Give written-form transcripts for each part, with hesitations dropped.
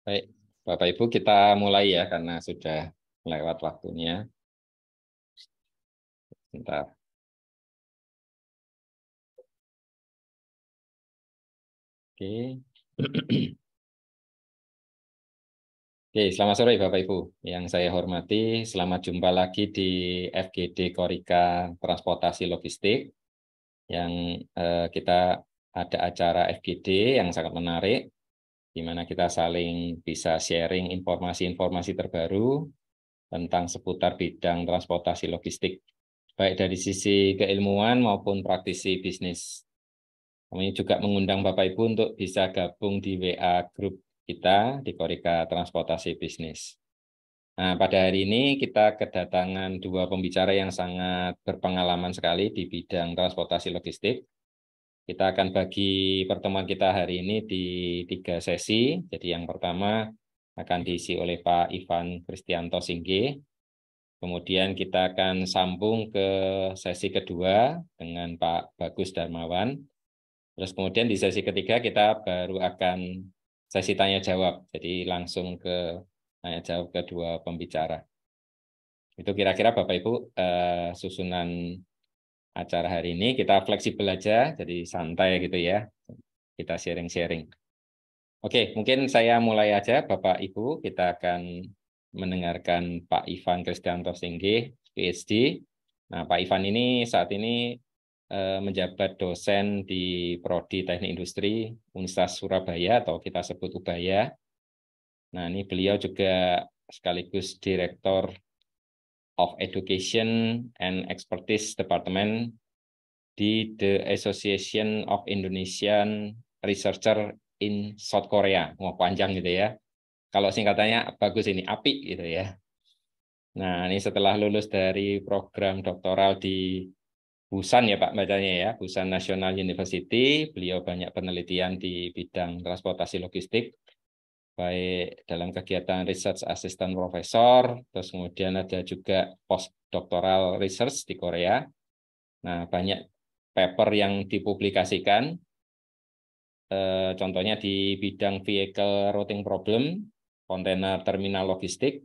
Baik, Bapak Ibu kita mulai ya karena sudah lewat waktunya. Bentar. Oke. Oke, selamat sore Bapak Ibu. Yang saya hormati, selamat jumpa lagi di FGD Korika Transportasi Logistik. Yang kita ada acara FGD yang sangat menarik, di mana kita saling bisa sharing informasi-informasi terbaru tentang seputar bidang transportasi logistik, baik dari sisi keilmuan maupun praktisi bisnis. Kami juga mengundang Bapak Ibu untuk bisa gabung di WA Group kita di Korika Transportasi Bisnis. Nah, pada hari ini kita kedatangan dua pembicara yang sangat berpengalaman sekali di bidang transportasi logistik. Kita akan bagi pertemuan kita hari ini di 3 sesi. Jadi yang pertama akan diisi oleh Pak Ivan Kristianto Singge. Kemudian kita akan sambung ke sesi kedua dengan Pak Bagus Darmawan. Terus kemudian di sesi ketiga kita baru akan sesi tanya jawab. Jadi langsung ke tanya jawab kedua pembicara. Itu kira-kira Bapak Ibu susunan acara hari ini. Kita fleksibel aja, jadi santai gitu ya. Kita sharing-sharing. Oke, mungkin saya mulai aja Bapak Ibu. Kita akan mendengarkan Pak Ivan Kristianto Singge, PhD. Nah, Pak Ivan ini saat ini menjabat dosen di Prodi Teknik Industri Universitas Surabaya atau kita sebut UBAYA. Nah, ini beliau juga sekaligus Direktur of Education and Expertise Department di The Association of Indonesian Researcher in South Korea. Mau panjang gitu ya. Kalau singkatannya bagus ini, API gitu ya. Nah, ini setelah lulus dari program doktoral di Busan ya Pak bacanya ya, Busan National University. Beliau banyak penelitian di bidang transportasi logistik, baik dalam kegiatan Research Assistant Professor, terus kemudian ada juga Postdoctoral Research di Korea. Nah, banyak paper yang dipublikasikan, contohnya di bidang Vehicle Routing Problem, Container Terminal Logistik,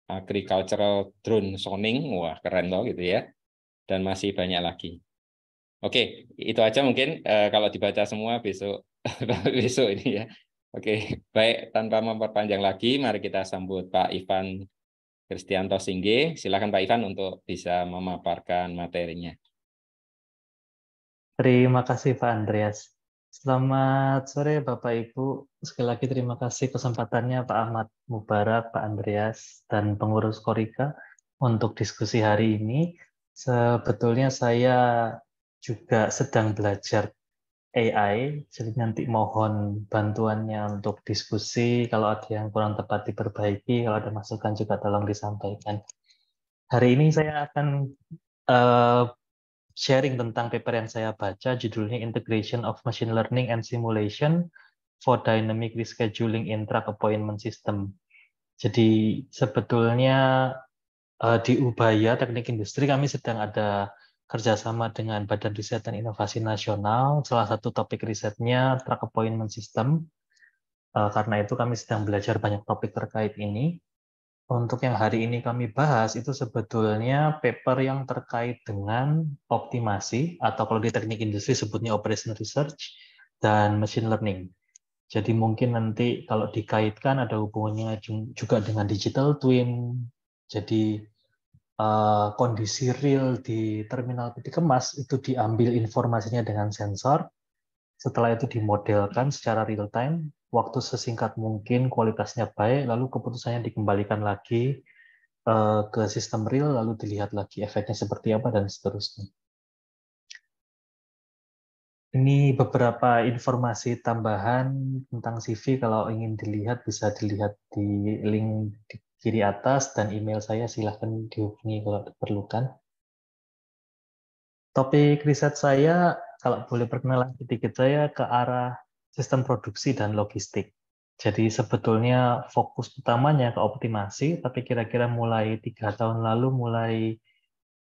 Agricultural Drone Zoning, wah keren loh gitu ya, dan masih banyak lagi. Oke, itu aja mungkin kalau dibaca semua besok besok ini ya. Oke, baik tanpa memperpanjang lagi, mari kita sambut Pak Ivan Kristianto Singge. Silakan Pak Ivan untuk bisa memaparkan materinya. Terima kasih Pak Andreas. Selamat sore Bapak Ibu. Sekali lagi terima kasih kesempatannya Pak Ahmad Mubarak, Pak Andreas, dan pengurus Korika untuk diskusi hari ini. Sebetulnya saya juga sedang belajar AI, jadi nanti mohon bantuannya untuk diskusi. Kalau ada yang kurang tepat diperbaiki, kalau ada masukan juga tolong disampaikan. Hari ini saya akan eh, sharing tentang paper yang saya baca, judulnya Integration of Machine Learning and Simulation for Dynamic Rescheduling in Truck Appointment System. Jadi sebetulnya di Ubaya Teknik Industri kami sedang ada kerjasama dengan Badan Riset dan Inovasi Nasional. Salah satu topik risetnya Truck Appointment System. Karena itu kami sedang belajar banyak topik terkait ini. Untuk yang hari ini kami bahas itu sebetulnya paper yang terkait dengan optimasi atau kalau di teknik industri sebutnya operation research dan machine learning. Jadi mungkin nanti kalau dikaitkan ada hubungannya juga dengan digital twin. Jadi kondisi real di terminal peti kemas itu diambil informasinya dengan sensor. Setelah itu dimodelkan secara real time, waktu sesingkat mungkin, kualitasnya baik, lalu keputusannya dikembalikan lagi ke sistem real, lalu dilihat lagi efeknya seperti apa, dan seterusnya. Ini beberapa informasi tambahan tentang CV, kalau ingin dilihat bisa dilihat di link di kiri atas, dan email saya silahkan dihubungi kalau diperlukan. Topik riset saya, kalau boleh perkenalan sedikit, saya ke arah sistem produksi dan logistik. Jadi sebetulnya fokus utamanya ke optimasi, tapi kira-kira mulai 3 tahun lalu mulai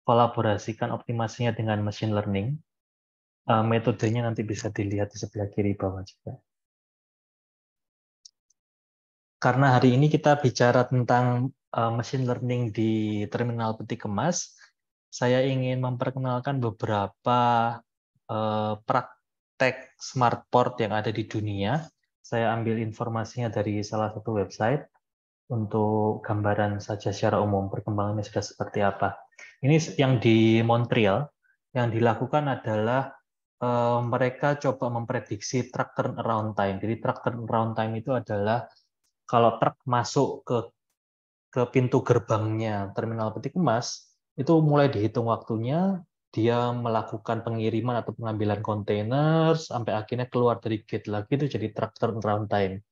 kolaborasikan optimasinya dengan machine learning. Metodenya nanti bisa dilihat di sebelah kiri bawah juga. Karena hari ini kita bicara tentang machine learning di terminal peti kemas, saya ingin memperkenalkan beberapa praktek smart port yang ada di dunia. Saya ambil informasinya dari salah satu website untuk gambaran saja secara umum perkembangannya sudah seperti apa. Ini yang di Montreal, yang dilakukan adalah mereka coba memprediksi truck turnaround time. Jadi truck turnaround time itu adalah kalau truk masuk ke pintu gerbangnya terminal peti kemas, itu mulai dihitung waktunya, dia melakukan pengiriman atau pengambilan kontainer, sampai akhirnya keluar dari gate lagi, itu jadi truck turnaround time.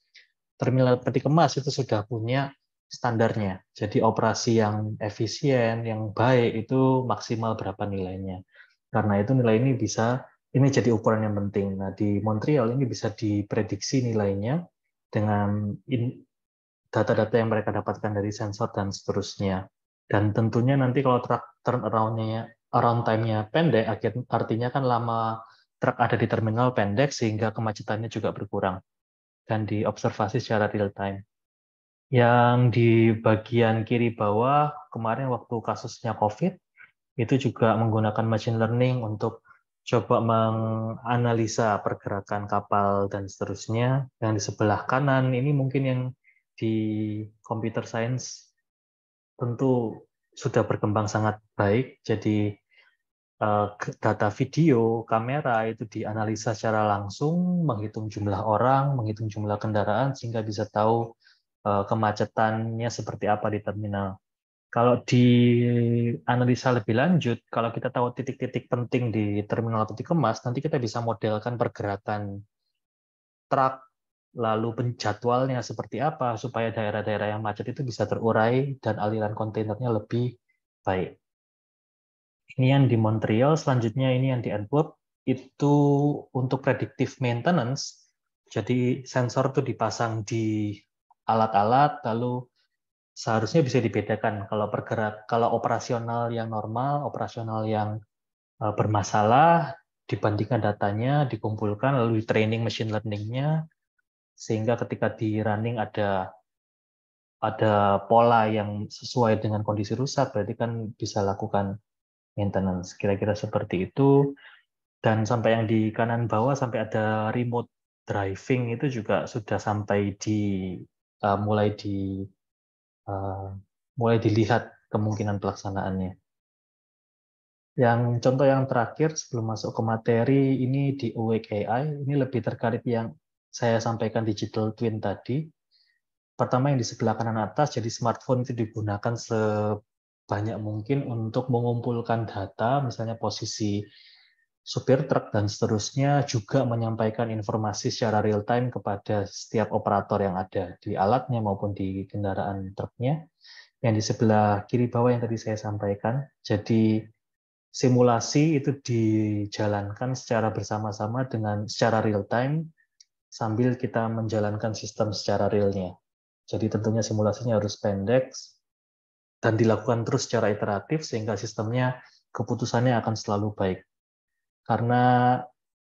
Terminal peti kemas itu sudah punya standarnya. Jadi operasi yang efisien, yang baik, itu maksimal berapa nilainya. Karena itu nilai ini jadi ukuran yang penting. Nah, di Montreal ini bisa diprediksi nilainya dengan data-data yang mereka dapatkan dari sensor dan seterusnya. Dan tentunya nanti kalau around time-nya pendek, artinya kan lama truk ada di terminal pendek sehingga kemacetannya juga berkurang dan diobservasi secara real time. Yang di bagian kiri bawah kemarin waktu kasusnya COVID itu juga menggunakan machine learning untuk coba menganalisa pergerakan kapal dan seterusnya. Yang di sebelah kanan ini mungkin yang di computer science tentu sudah berkembang sangat baik. Jadi data video, kamera itu dianalisa secara langsung, menghitung jumlah orang, menghitung jumlah kendaraan sehingga bisa tahu kemacetannya seperti apa di terminal. Kalau dianalisa lebih lanjut, kalau kita tahu titik-titik penting di terminal peti kemas, nanti kita bisa modelkan pergerakan truk, lalu penjadwalnya seperti apa, supaya daerah-daerah yang macet itu bisa terurai dan aliran kontainernya lebih baik. Ini yang di Montreal, selanjutnya ini yang di Antwerp, itu untuk predictive maintenance, jadi sensor itu dipasang di alat-alat, lalu seharusnya bisa dibedakan kalau operasional yang normal, operasional yang bermasalah, dibandingkan datanya, dikumpulkan, lalu di training machine learning-nya, sehingga ketika di running ada pola yang sesuai dengan kondisi rusak, berarti kan bisa lakukan maintenance. Kira-kira seperti itu. Dan sampai yang di kanan bawah, sampai ada remote driving, itu juga sudah sampai uh, mulai di mulai dilihat kemungkinan pelaksanaannya. Yang contoh yang terakhir sebelum masuk ke materi, ini di Awake AI, ini lebih terkait yang saya sampaikan digital twin tadi. Pertama yang di sebelah kanan atas, jadi smartphone itu digunakan sebanyak mungkin untuk mengumpulkan data, misalnya posisi supir truk dan seterusnya, juga menyampaikan informasi secara real time kepada setiap operator yang ada di alatnya maupun di kendaraan truknya. Yang di sebelah kiri bawah yang tadi saya sampaikan, jadi simulasi itu dijalankan secara bersama-sama secara real time sambil kita menjalankan sistem secara realnya. Jadi tentunya simulasinya harus pendek dan dilakukan terus secara iteratif sehingga sistemnya keputusannya akan selalu baik. Karena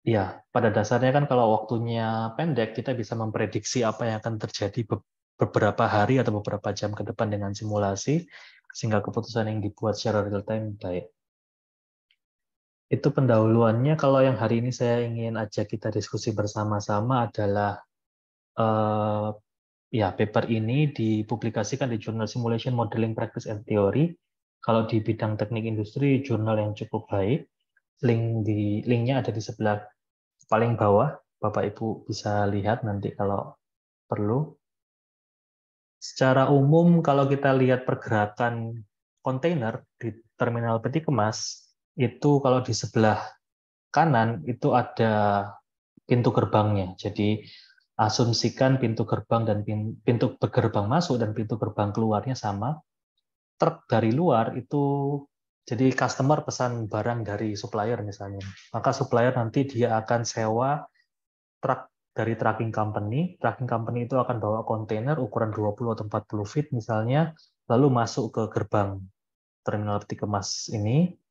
ya pada dasarnya kan kalau waktunya pendek kita bisa memprediksi apa yang akan terjadi beberapa hari atau beberapa jam ke depan dengan simulasi sehingga keputusan yang dibuat secara real time baik. Itu pendahuluannya. Kalau yang hari ini saya ingin ajak kita diskusi bersama-sama adalah ya paper ini dipublikasikan di Jurnal Simulation Modeling Practice and Theory. Kalau di bidang teknik industri, jurnal yang cukup baik. Linknya ada di sebelah paling bawah. Bapak Ibu bisa lihat nanti kalau perlu. Secara umum, kalau kita lihat pergerakan kontainer di terminal peti kemas, itu kalau di sebelah kanan itu ada pintu gerbangnya. Jadi asumsikan pintu gerbang dan pintu gerbang masuk dan pintu gerbang keluarnya sama. Truk dari luar itu jadi customer pesan barang dari supplier misalnya. Maka supplier nanti dia akan sewa truk dari trucking company. Trucking company itu akan bawa kontainer ukuran 20 atau 40 feet misalnya, lalu masuk ke gerbang terminal peti kemas ini.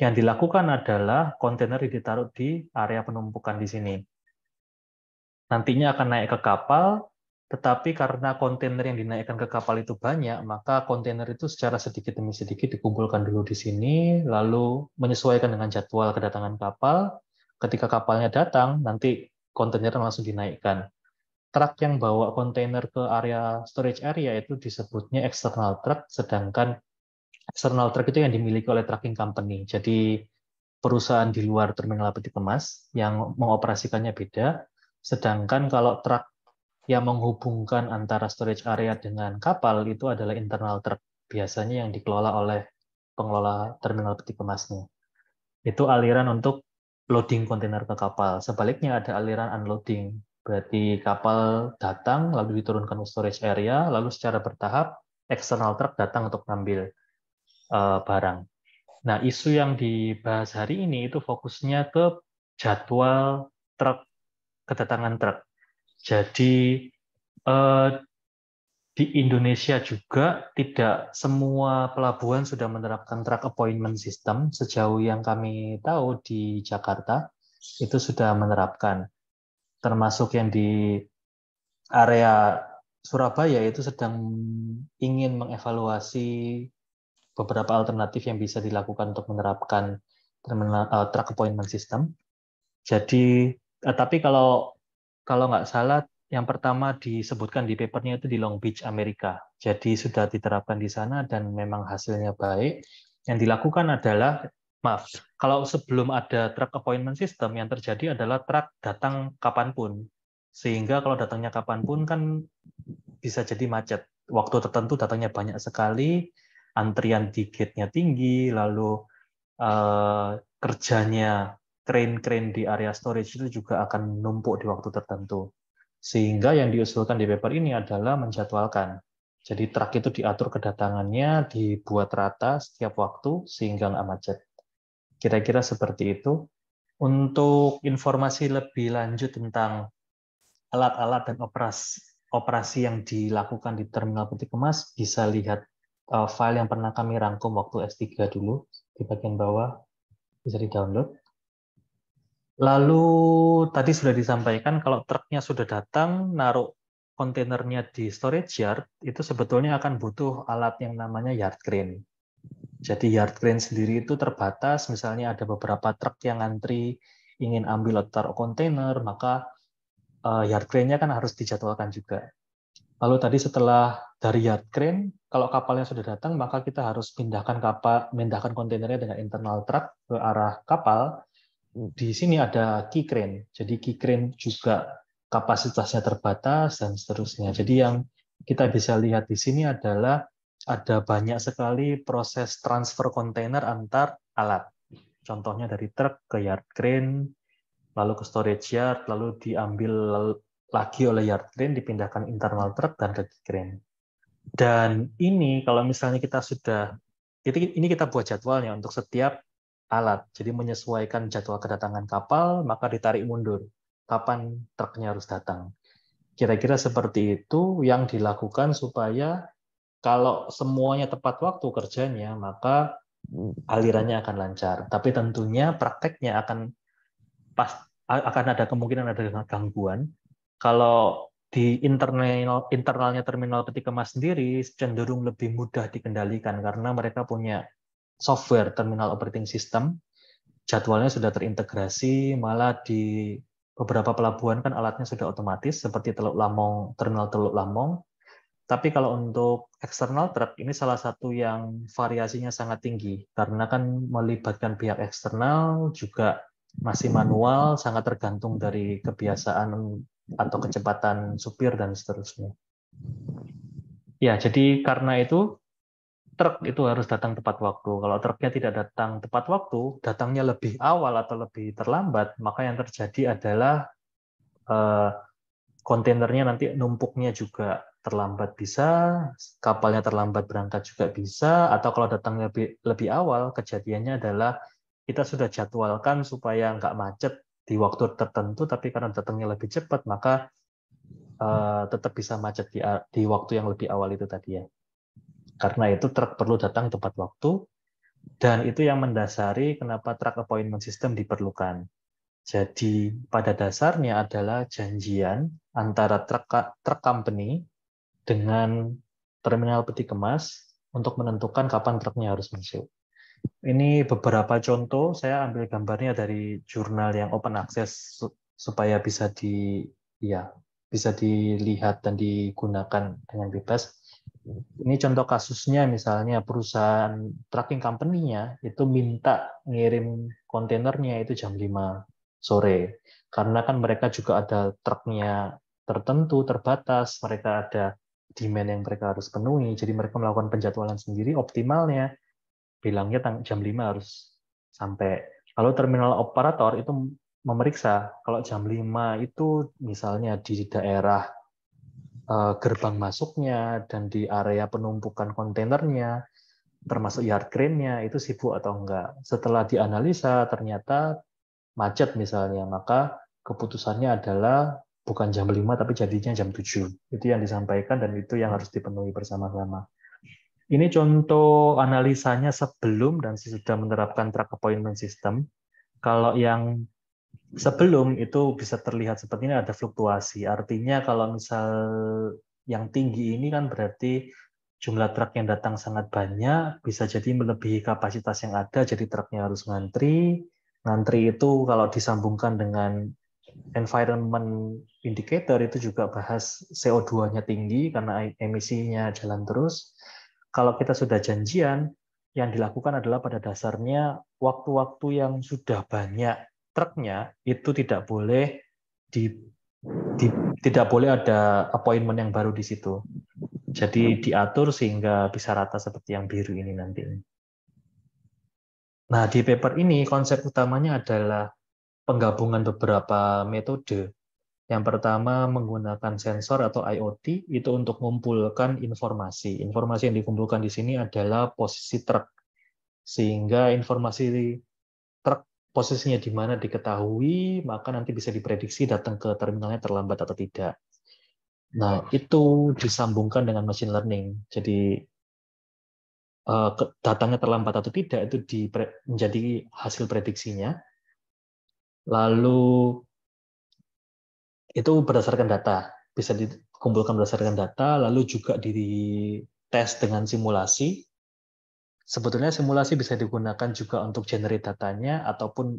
Yang dilakukan adalah kontainer ditaruh di area penumpukan di sini. Nantinya akan naik ke kapal, Tetapi karena kontainer yang dinaikkan ke kapal itu banyak, maka kontainer itu secara sedikit demi sedikit dikumpulkan dulu di sini, lalu menyesuaikan dengan jadwal kedatangan kapal. Ketika kapalnya datang, nanti kontainer langsung dinaikkan. Truk yang bawa kontainer ke area storage area itu disebutnya external truck, sedangkan external truck itu yang dimiliki oleh trucking company. Jadi perusahaan di luar terminal peti kemas yang mengoperasikannya beda. Sedangkan kalau truk yang menghubungkan antara storage area dengan kapal itu adalah internal truck, biasanya yang dikelola oleh pengelola terminal peti kemasnya. Itu aliran untuk loading kontainer ke kapal. Sebaliknya ada aliran unloading. Berarti kapal datang, lalu diturunkan ke storage area, lalu secara bertahap external truck datang untuk mengambil barang. Nah, isu yang dibahas hari ini itu fokusnya ke jadwal truk, kedatangan truk. Jadi eh, di Indonesia juga tidak semua pelabuhan sudah menerapkan truck appointment system. Sejauh yang kami tahu di Jakarta itu sudah menerapkan. Termasuk yang di area Surabaya itu sedang ingin mengevaluasi beberapa alternatif yang bisa dilakukan untuk menerapkan truck appointment system. Jadi, tapi kalau nggak salah, yang pertama disebutkan di papernya itu di Long Beach, Amerika. Jadi sudah diterapkan di sana dan memang hasilnya baik. Yang dilakukan adalah, maaf, kalau sebelum ada truck appointment system, yang terjadi adalah truk datang kapanpun. Sehingga kalau datangnya kapanpun kan bisa jadi macet. Waktu tertentu datangnya banyak sekali, antrian di gate-nya tinggi, lalu kerjanya crane-crane di area storage itu juga akan numpuk di waktu tertentu. Sehingga yang diusulkan di paper ini adalah menjadwalkan. Jadi truk itu diatur kedatangannya, dibuat rata setiap waktu sehingga nggak macet. Kira-kira seperti itu. Untuk informasi lebih lanjut tentang alat-alat dan operasi yang dilakukan di terminal peti kemas, bisa lihat file yang pernah kami rangkum waktu S3 dulu di bagian bawah, bisa di-download. Lalu tadi sudah disampaikan kalau truknya sudah datang, naruh kontainernya di storage yard, itu sebetulnya akan butuh alat yang namanya yard crane. Jadi yard crane sendiri itu terbatas, misalnya ada beberapa truk yang ngantri ingin ambil atau taruh kontainer, maka yard crane-nya kan harus dijadwalkan juga. Lalu tadi setelah dari yard crane, kalau kapalnya sudah datang, maka kita harus pindahkan kontainernya dengan internal truck ke arah kapal. Di sini ada key crane. Jadi key crane juga kapasitasnya terbatas dan seterusnya. Jadi yang kita bisa lihat di sini adalah ada banyak sekali proses transfer kontainer antar alat. Contohnya dari truk ke yard crane, lalu ke storage yard, lalu diambil lagi oleh yard crane, dipindahkan internal truck dan ke key crane. Dan ini kalau misalnya kita sudah, ini kita buat jadwalnya untuk setiap alat. Jadi menyesuaikan jadwal kedatangan kapal, maka ditarik mundur. Kapan truknya harus datang. Kira-kira seperti itu yang dilakukan supaya kalau semuanya tepat waktu kerjanya, maka alirannya akan lancar. Tapi tentunya prakteknya akan ada kemungkinan ada gangguan. Kalau di internalnya terminal peti kemas sendiri cenderung lebih mudah dikendalikan karena mereka punya software terminal operating system, jadwalnya sudah terintegrasi, malah di beberapa pelabuhan kan alatnya sudah otomatis seperti terminal Teluk Lamong. Tapi kalau untuk eksternal truck ini salah satu yang variasinya sangat tinggi karena kan melibatkan pihak eksternal juga masih manual, sangat tergantung dari kebiasaan atau kecepatan supir dan seterusnya. Ya, jadi karena itu truk itu harus datang tepat waktu. Kalau truknya tidak datang tepat waktu, datangnya lebih awal atau lebih terlambat, maka yang terjadi adalah kontainernya nanti numpuknya juga terlambat bisa, kapalnya terlambat berangkat juga bisa, atau kalau datangnya lebih awal, kejadiannya adalah kita sudah jadwalkan supaya nggak macet di waktu tertentu, tapi karena datangnya lebih cepat, maka tetap bisa macet di waktu yang lebih awal itu tadi ya. Karena itu truk perlu datang tepat waktu, dan itu yang mendasari kenapa truck appointment system diperlukan. Jadi pada dasarnya adalah janjian antara truk company dengan terminal peti kemas untuk menentukan kapan truknya harus masuk. Ini beberapa contoh, saya ambil gambarnya dari jurnal yang open access supaya bisa dilihat dan digunakan dengan bebas. Ini contoh kasusnya, misalnya perusahaan trucking company-nya itu minta ngirim kontainernya itu jam 5 sore. Karena kan mereka juga ada truknya tertentu, terbatas, mereka ada demand yang mereka harus penuhi, jadi mereka melakukan penjadwalan sendiri, optimalnya bilangnya jam 5 harus sampai. Lalu terminal operator itu memeriksa kalau jam 5 itu misalnya di daerah gerbang masuknya dan di area penumpukan kontainernya, termasuk yard crane-nya, itu sibuk atau enggak. Setelah dianalisa, ternyata macet misalnya, maka keputusannya adalah bukan jam 5, tapi jadinya jam 7. Itu yang disampaikan dan itu yang harus dipenuhi bersama-sama. Ini contoh analisanya sebelum dan sesudah menerapkan truck appointment system. Kalau yang sebelum itu bisa terlihat seperti ini, ada fluktuasi. Artinya kalau misal yang tinggi ini kan berarti jumlah truk yang datang sangat banyak, bisa jadi melebihi kapasitas yang ada, jadi truknya harus ngantri. Ngantri itu kalau disambungkan dengan environment indicator itu juga bahas CO2-nya tinggi karena emisinya jalan terus. Kalau kita sudah janjian, yang dilakukan adalah pada dasarnya waktu-waktu yang sudah banyak truknya itu di, tidak boleh ada appointment yang baru di situ. Jadi diatur sehingga bisa rata seperti yang biru ini nanti. Nah, di paper ini konsep utamanya adalah penggabungan beberapa metode. Yang pertama menggunakan sensor atau IoT itu untuk mengumpulkan informasi. Informasi yang dikumpulkan di sini adalah posisi truk. Sehingga informasi truk posisinya di mana diketahui, maka nanti bisa diprediksi datang ke terminalnya terlambat atau tidak. Nah, itu disambungkan dengan machine learning. Jadi datangnya terlambat atau tidak itu menjadi hasil prediksinya. Lalu itu berdasarkan data, bisa dikumpulkan berdasarkan data, lalu juga dites dengan simulasi. Sebetulnya simulasi bisa digunakan juga untuk generate datanya ataupun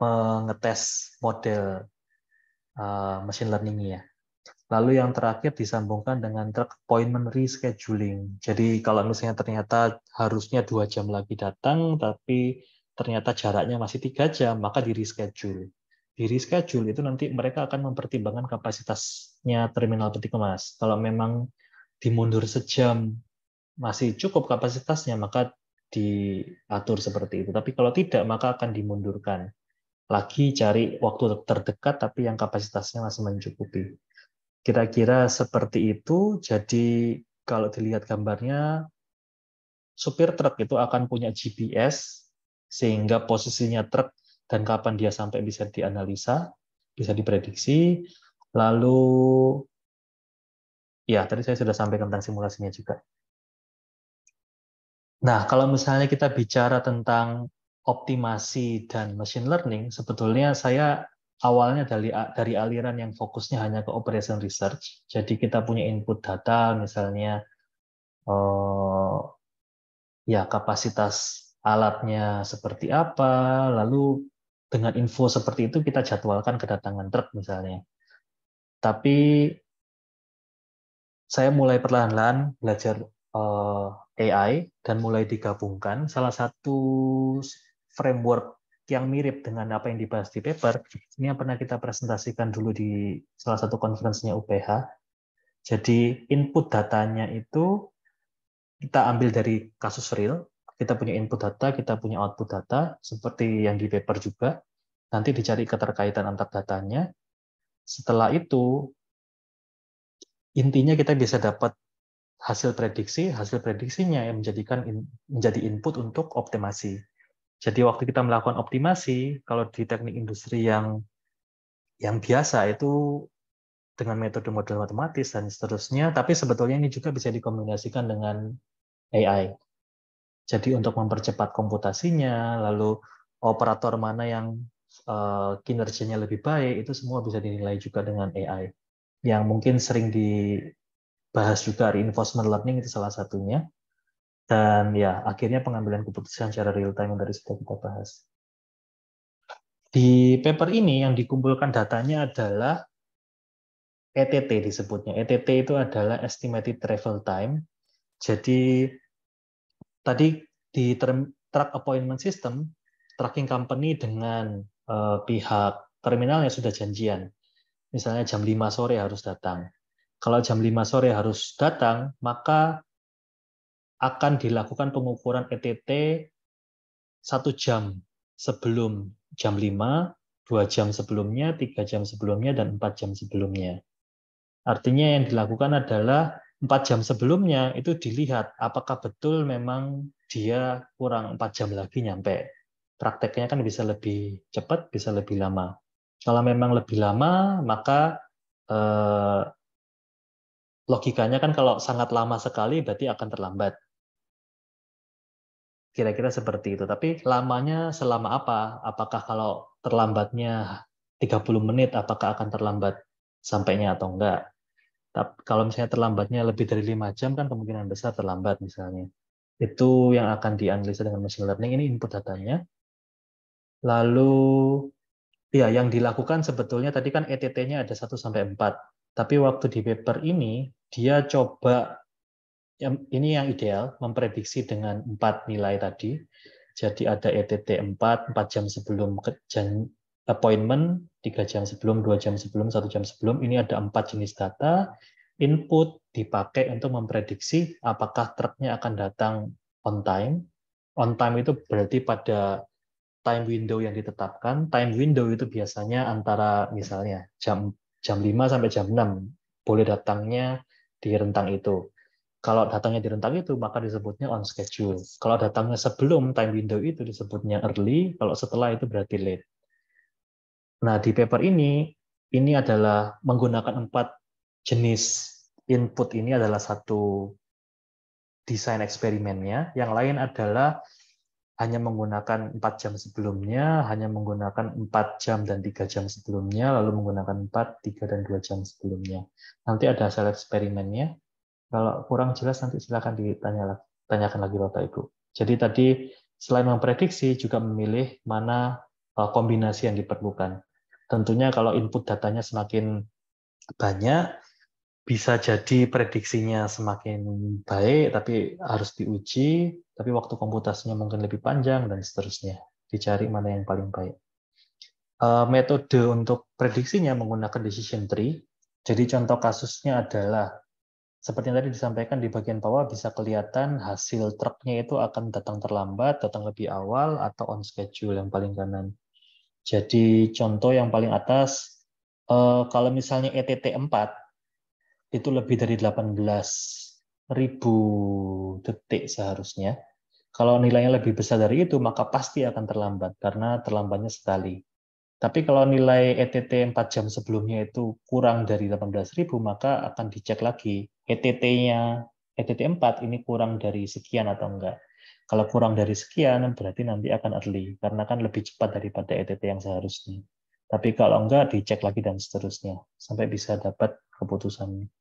mengetes model machine learning-nya. Lalu yang terakhir disambungkan dengan truck appointment rescheduling. Jadi kalau misalnya ternyata harusnya 2 jam lagi datang, tapi ternyata jaraknya masih 3 jam, maka di reschedule. Di reschedule itu nanti mereka akan mempertimbangkan kapasitasnya terminal peti kemas. Kalau memang dimundur sejam masih cukup kapasitasnya, maka diatur seperti itu. Tapi kalau tidak, maka akan dimundurkan. Lagi cari waktu terdekat, tapi yang kapasitasnya masih mencukupi. Kira-kira seperti itu. Jadi kalau dilihat gambarnya, supir truk itu akan punya GPS, sehingga posisinya truk dan kapan dia sampai bisa dianalisa, bisa diprediksi. Lalu, ya tadi saya sudah sampaikan tentang simulasinya juga. Nah, kalau misalnya kita bicara tentang optimasi dan machine learning, sebetulnya saya awalnya dari aliran yang fokusnya hanya ke operation research. Jadi kita punya input data, misalnya ya kapasitas alatnya seperti apa, lalu dengan info seperti itu kita jadwalkan kedatangan truk misalnya. Tapi saya mulai perlahan-lahan belajar AI dan mulai digabungkan. Salah satu framework yang mirip dengan apa yang dibahas di paper, ini yang pernah kita presentasikan dulu di salah satu konferensinya UPH. Jadi input datanya itu kita ambil dari kasus real, kita punya input data, kita punya output data, seperti yang di paper juga. Nanti dicari keterkaitan antar datanya. Setelah itu, intinya kita bisa dapat hasil prediksinya yang menjadi input untuk optimasi. Jadi waktu kita melakukan optimasi, kalau di teknik industri yang biasa itu dengan metode model matematis dan seterusnya, tapi sebetulnya ini juga bisa dikombinasikan dengan AI. Jadi untuk mempercepat komputasinya, lalu operator mana yang kinerjanya lebih baik, itu semua bisa dinilai juga dengan AI. Yang mungkin sering dibahas juga reinforcement learning itu salah satunya. Dan ya, akhirnya pengambilan keputusan secara real time yang tadi sudah kita bahas. Di paper ini yang dikumpulkan datanya adalah ETT disebutnya. ETT itu adalah Estimated Travel Time. Jadi tadi di truck appointment system, tracking company dengan pihak terminalnya sudah janjian. Misalnya jam 5 sore harus datang. Kalau jam 5 sore harus datang, maka akan dilakukan pengukuran ETT 1 jam sebelum jam 5, 2 jam sebelumnya, 3 jam sebelumnya, dan 4 jam sebelumnya. Artinya yang dilakukan adalah 4 jam sebelumnya itu dilihat apakah betul memang dia kurang 4 jam lagi nyampe. Prakteknya kan bisa lebih cepat, bisa lebih lama. Kalau memang lebih lama, maka logikanya kan kalau sangat lama sekali berarti akan terlambat. Kira-kira seperti itu. Tapi lamanya selama apa? Apakah kalau terlambatnya 30 menit, apakah akan terlambat sampainya atau enggak? Tapi kalau misalnya terlambatnya lebih dari 5 jam, kan kemungkinan besar terlambat misalnya. Itu yang akan dianalisa dengan machine learning. Ini input datanya. Lalu, ya yang dilakukan sebetulnya tadi kan ETT-nya ada 1-4. Tapi waktu di paper ini, dia coba, ini yang ideal, memprediksi dengan 4 nilai tadi. Jadi ada ETT 4 jam sebelum appointment, 3 jam sebelum, 2 jam sebelum, 1 jam sebelum. Ini ada 4 jenis data. Input dipakai untuk memprediksi apakah truknya akan datang on time. On time itu berarti pada time window yang ditetapkan. Time window itu biasanya antara misalnya jam 5 sampai jam 6. Boleh datangnya di rentang itu. Kalau datangnya di rentang itu, maka disebutnya on schedule. Kalau datangnya sebelum time window itu disebutnya early, kalau setelah itu berarti late. Nah, di paper ini adalah menggunakan 4 jenis input. Ini adalah satu desain eksperimennya. Yang lain adalah hanya menggunakan 4 jam sebelumnya, hanya menggunakan 4 jam dan 3 jam sebelumnya, lalu menggunakan 4, 3, dan 2 jam sebelumnya. Nanti ada hasil eksperimennya. Kalau kurang jelas nanti silakan tanyakan lagi Bapak Ibu. Jadi tadi selain memprediksi juga memilih mana kombinasi yang diperlukan. Tentunya kalau input datanya semakin banyak, bisa jadi prediksinya semakin baik, tapi harus diuji, tapi waktu komputasinya mungkin lebih panjang, dan seterusnya. Dicari mana yang paling baik. Metode untuk prediksinya menggunakan decision tree. Jadi contoh kasusnya adalah seperti yang tadi disampaikan di bagian bawah, bisa kelihatan hasil truknya itu akan datang terlambat, datang lebih awal, atau on schedule yang paling kanan. Jadi contoh yang paling atas, kalau misalnya ETT 4, itu lebih dari 18.000 detik seharusnya. Kalau nilainya lebih besar dari itu, maka pasti akan terlambat, karena terlambatnya sekali. Tapi kalau nilai ETT 4 jam sebelumnya itu kurang dari 18.000, maka akan dicek lagi ETT-nya, ETT 4 ini kurang dari sekian atau enggak. Kalau kurang dari sekian, berarti nanti akan early, karena kan lebih cepat daripada ETT yang seharusnya. Tapi kalau enggak, dicek lagi dan seterusnya, sampai bisa dapat keputusannya.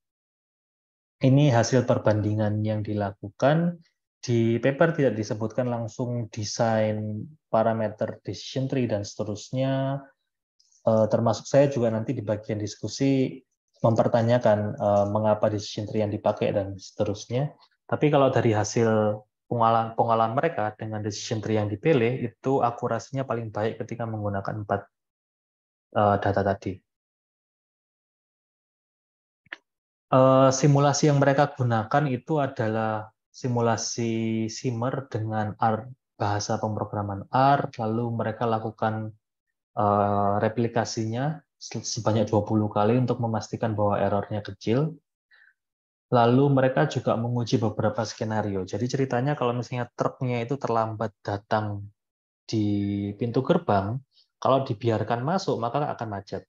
Ini hasil perbandingan yang dilakukan. Di paper tidak disebutkan langsung desain parameter decision tree dan seterusnya. Termasuk saya juga nanti di bagian diskusi mempertanyakan mengapa decision tree yang dipakai dan seterusnya. Tapi kalau dari hasil pengolahan mereka dengan decision tree yang dipilih, itu akurasinya paling baik ketika menggunakan 4 data tadi. Simulasi yang mereka gunakan itu adalah simulasi Simmer dengan R, bahasa pemrograman R, lalu mereka lakukan replikasinya sebanyak 20 kali untuk memastikan bahwa errornya kecil. Lalu mereka juga menguji beberapa skenario. Jadi ceritanya kalau misalnya truknya itu terlambat datang di pintu gerbang, kalau dibiarkan masuk maka akan macet.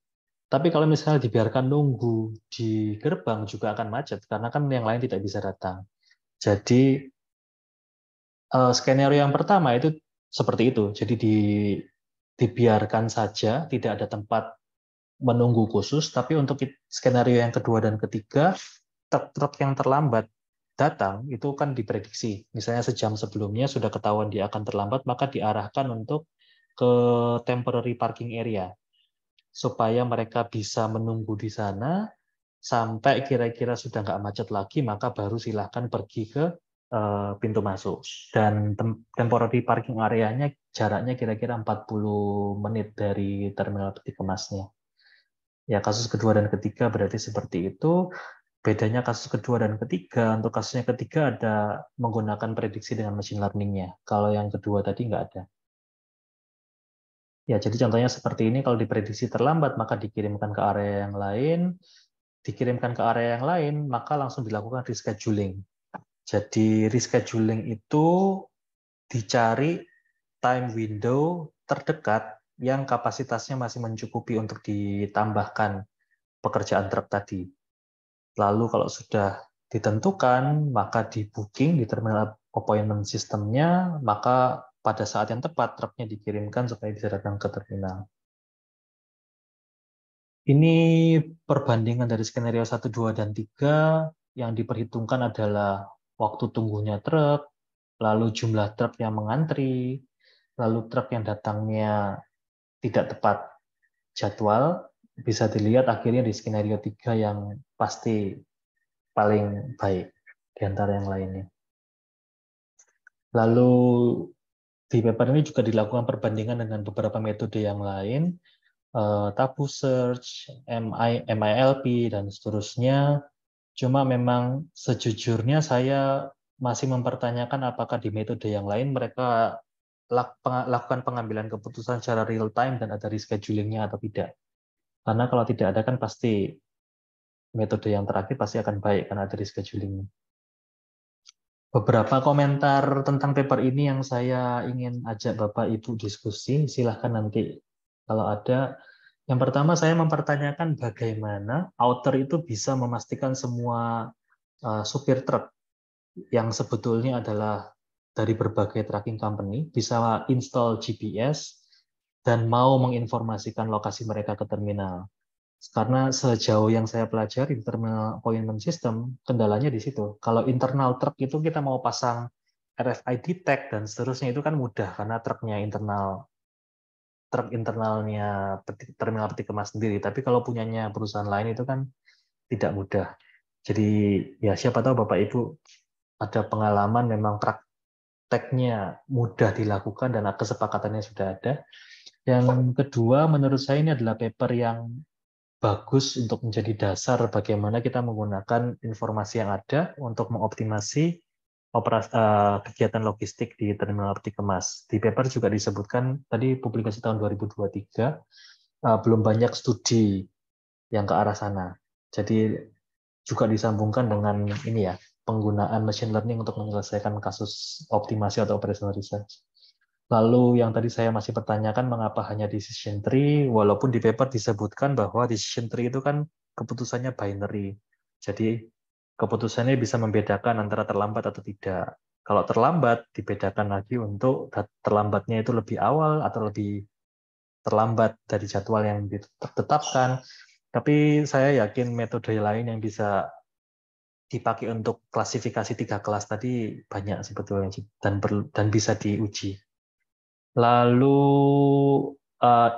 Tapi kalau misalnya dibiarkan nunggu di gerbang juga akan macet, karena kan yang lain tidak bisa datang. Jadi skenario yang pertama itu seperti itu. Jadi dibiarkan saja, tidak ada tempat menunggu khusus, tapi untuk skenario yang kedua dan ketiga, truk-truk yang terlambat datang itu kan diprediksi. Misalnya sejam sebelumnya sudah ketahuan dia akan terlambat, maka diarahkan untuk ke temporary parking area supaya mereka bisa menunggu di sana sampai kira-kira sudah nggak macet lagi, maka baru silahkan pergi ke pintu masuk. Dan temporary parking area-nya jaraknya kira-kira 40 menit dari terminal peti kemasnya. Ya, kasus kedua dan ketiga berarti seperti itu. Bedanya kasus kedua dan ketiga, untuk kasusnya ketiga ada menggunakan prediksi dengan machine learning-nya. Kalau yang kedua tadi nggak ada. Ya, jadi contohnya seperti ini, kalau diprediksi terlambat, maka dikirimkan ke area yang lain. Dikirimkan ke area yang lain, maka langsung dilakukan rescheduling. Jadi rescheduling itu dicari time window terdekat yang kapasitasnya masih mencukupi untuk ditambahkan pekerjaan truk tadi. Lalu kalau sudah ditentukan, maka di booking di terminal appointment system-nya, maka pada saat yang tepat truknya dikirimkan supaya bisa datang ke terminal. Ini perbandingan dari skenario 1, 2, dan 3 yang diperhitungkan adalah waktu tunggunya truk, lalu jumlah truk yang mengantri, lalu truk yang datangnya tidak tepat jadwal. Bisa dilihat akhirnya di skenario 3 yang pasti paling baik di antara yang lainnya. Lalu di paper ini juga dilakukan perbandingan dengan beberapa metode yang lain, Tabu Search, MILP, dan seterusnya. Cuma memang sejujurnya saya masih mempertanyakan apakah di metode yang lain mereka lakukan pengambilan keputusan secara real time dan ada reschedulingnya atau tidak. Karena kalau tidak ada kan pasti metode yang terakhir pasti akan baik karena ada reschedulingnya. Beberapa komentar tentang paper ini yang saya ingin ajak Bapak Ibu diskusi, silahkan nanti kalau ada. Yang pertama saya mempertanyakan bagaimana author itu bisa memastikan semua supir truk yang sebetulnya adalah dari berbagai tracking company bisa install GPS dan mau menginformasikan lokasi mereka ke terminal. Karena sejauh yang saya pelajari di terminal appointment system, kendalanya di situ. Kalau internal truk itu kita mau pasang RFID tag dan seterusnya itu kan mudah karena truknya truk internalnya terminal peti kemas sendiri. Tapi kalau punyanya perusahaan lain itu kan tidak mudah. Jadi ya siapa tahu Bapak Ibu ada pengalaman memang prakteknya mudah dilakukan dan kesepakatannya sudah ada. Yang kedua menurut saya ini adalah paper yang bagus untuk menjadi dasar bagaimana kita menggunakan informasi yang ada untuk mengoptimasi kegiatan logistik di terminal peti kemas. Di paper juga disebutkan tadi publikasi tahun 2023 belum banyak studi yang ke arah sana. Jadi juga disambungkan dengan ini ya penggunaan machine learning untuk menyelesaikan kasus optimasi atau operational research. Lalu yang tadi saya masih pertanyakan mengapa hanya decision tree, walaupun di paper disebutkan bahwa decision tree itu kan keputusannya binary. Jadi keputusannya bisa membedakan antara terlambat atau tidak. Kalau terlambat, dibedakan lagi untuk terlambatnya itu lebih awal atau lebih terlambat dari jadwal yang ditetapkan. Tapi saya yakin metode lain yang bisa dipakai untuk klasifikasi 3 kelas tadi banyak sebetulnya dan bisa diuji. Lalu uh,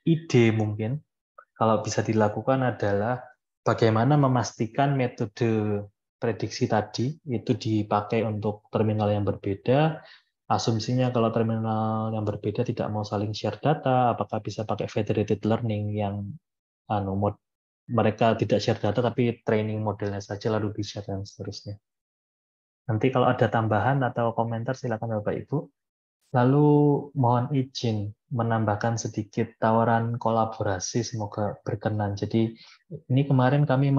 ide mungkin kalau bisa dilakukan adalah bagaimana memastikan metode prediksi tadi itu dipakai untuk terminal yang berbeda. Asumsinya kalau terminal yang berbeda tidak mau saling share data, apakah bisa pakai federated learning yang mereka tidak share data tapi training modelnya saja lalu di-share dan seterusnya. Nanti kalau ada tambahan atau komentar silakan Bapak Ibu. Lalu mohon izin menambahkan sedikit tawaran kolaborasi semoga berkenan. Jadi ini kemarin kami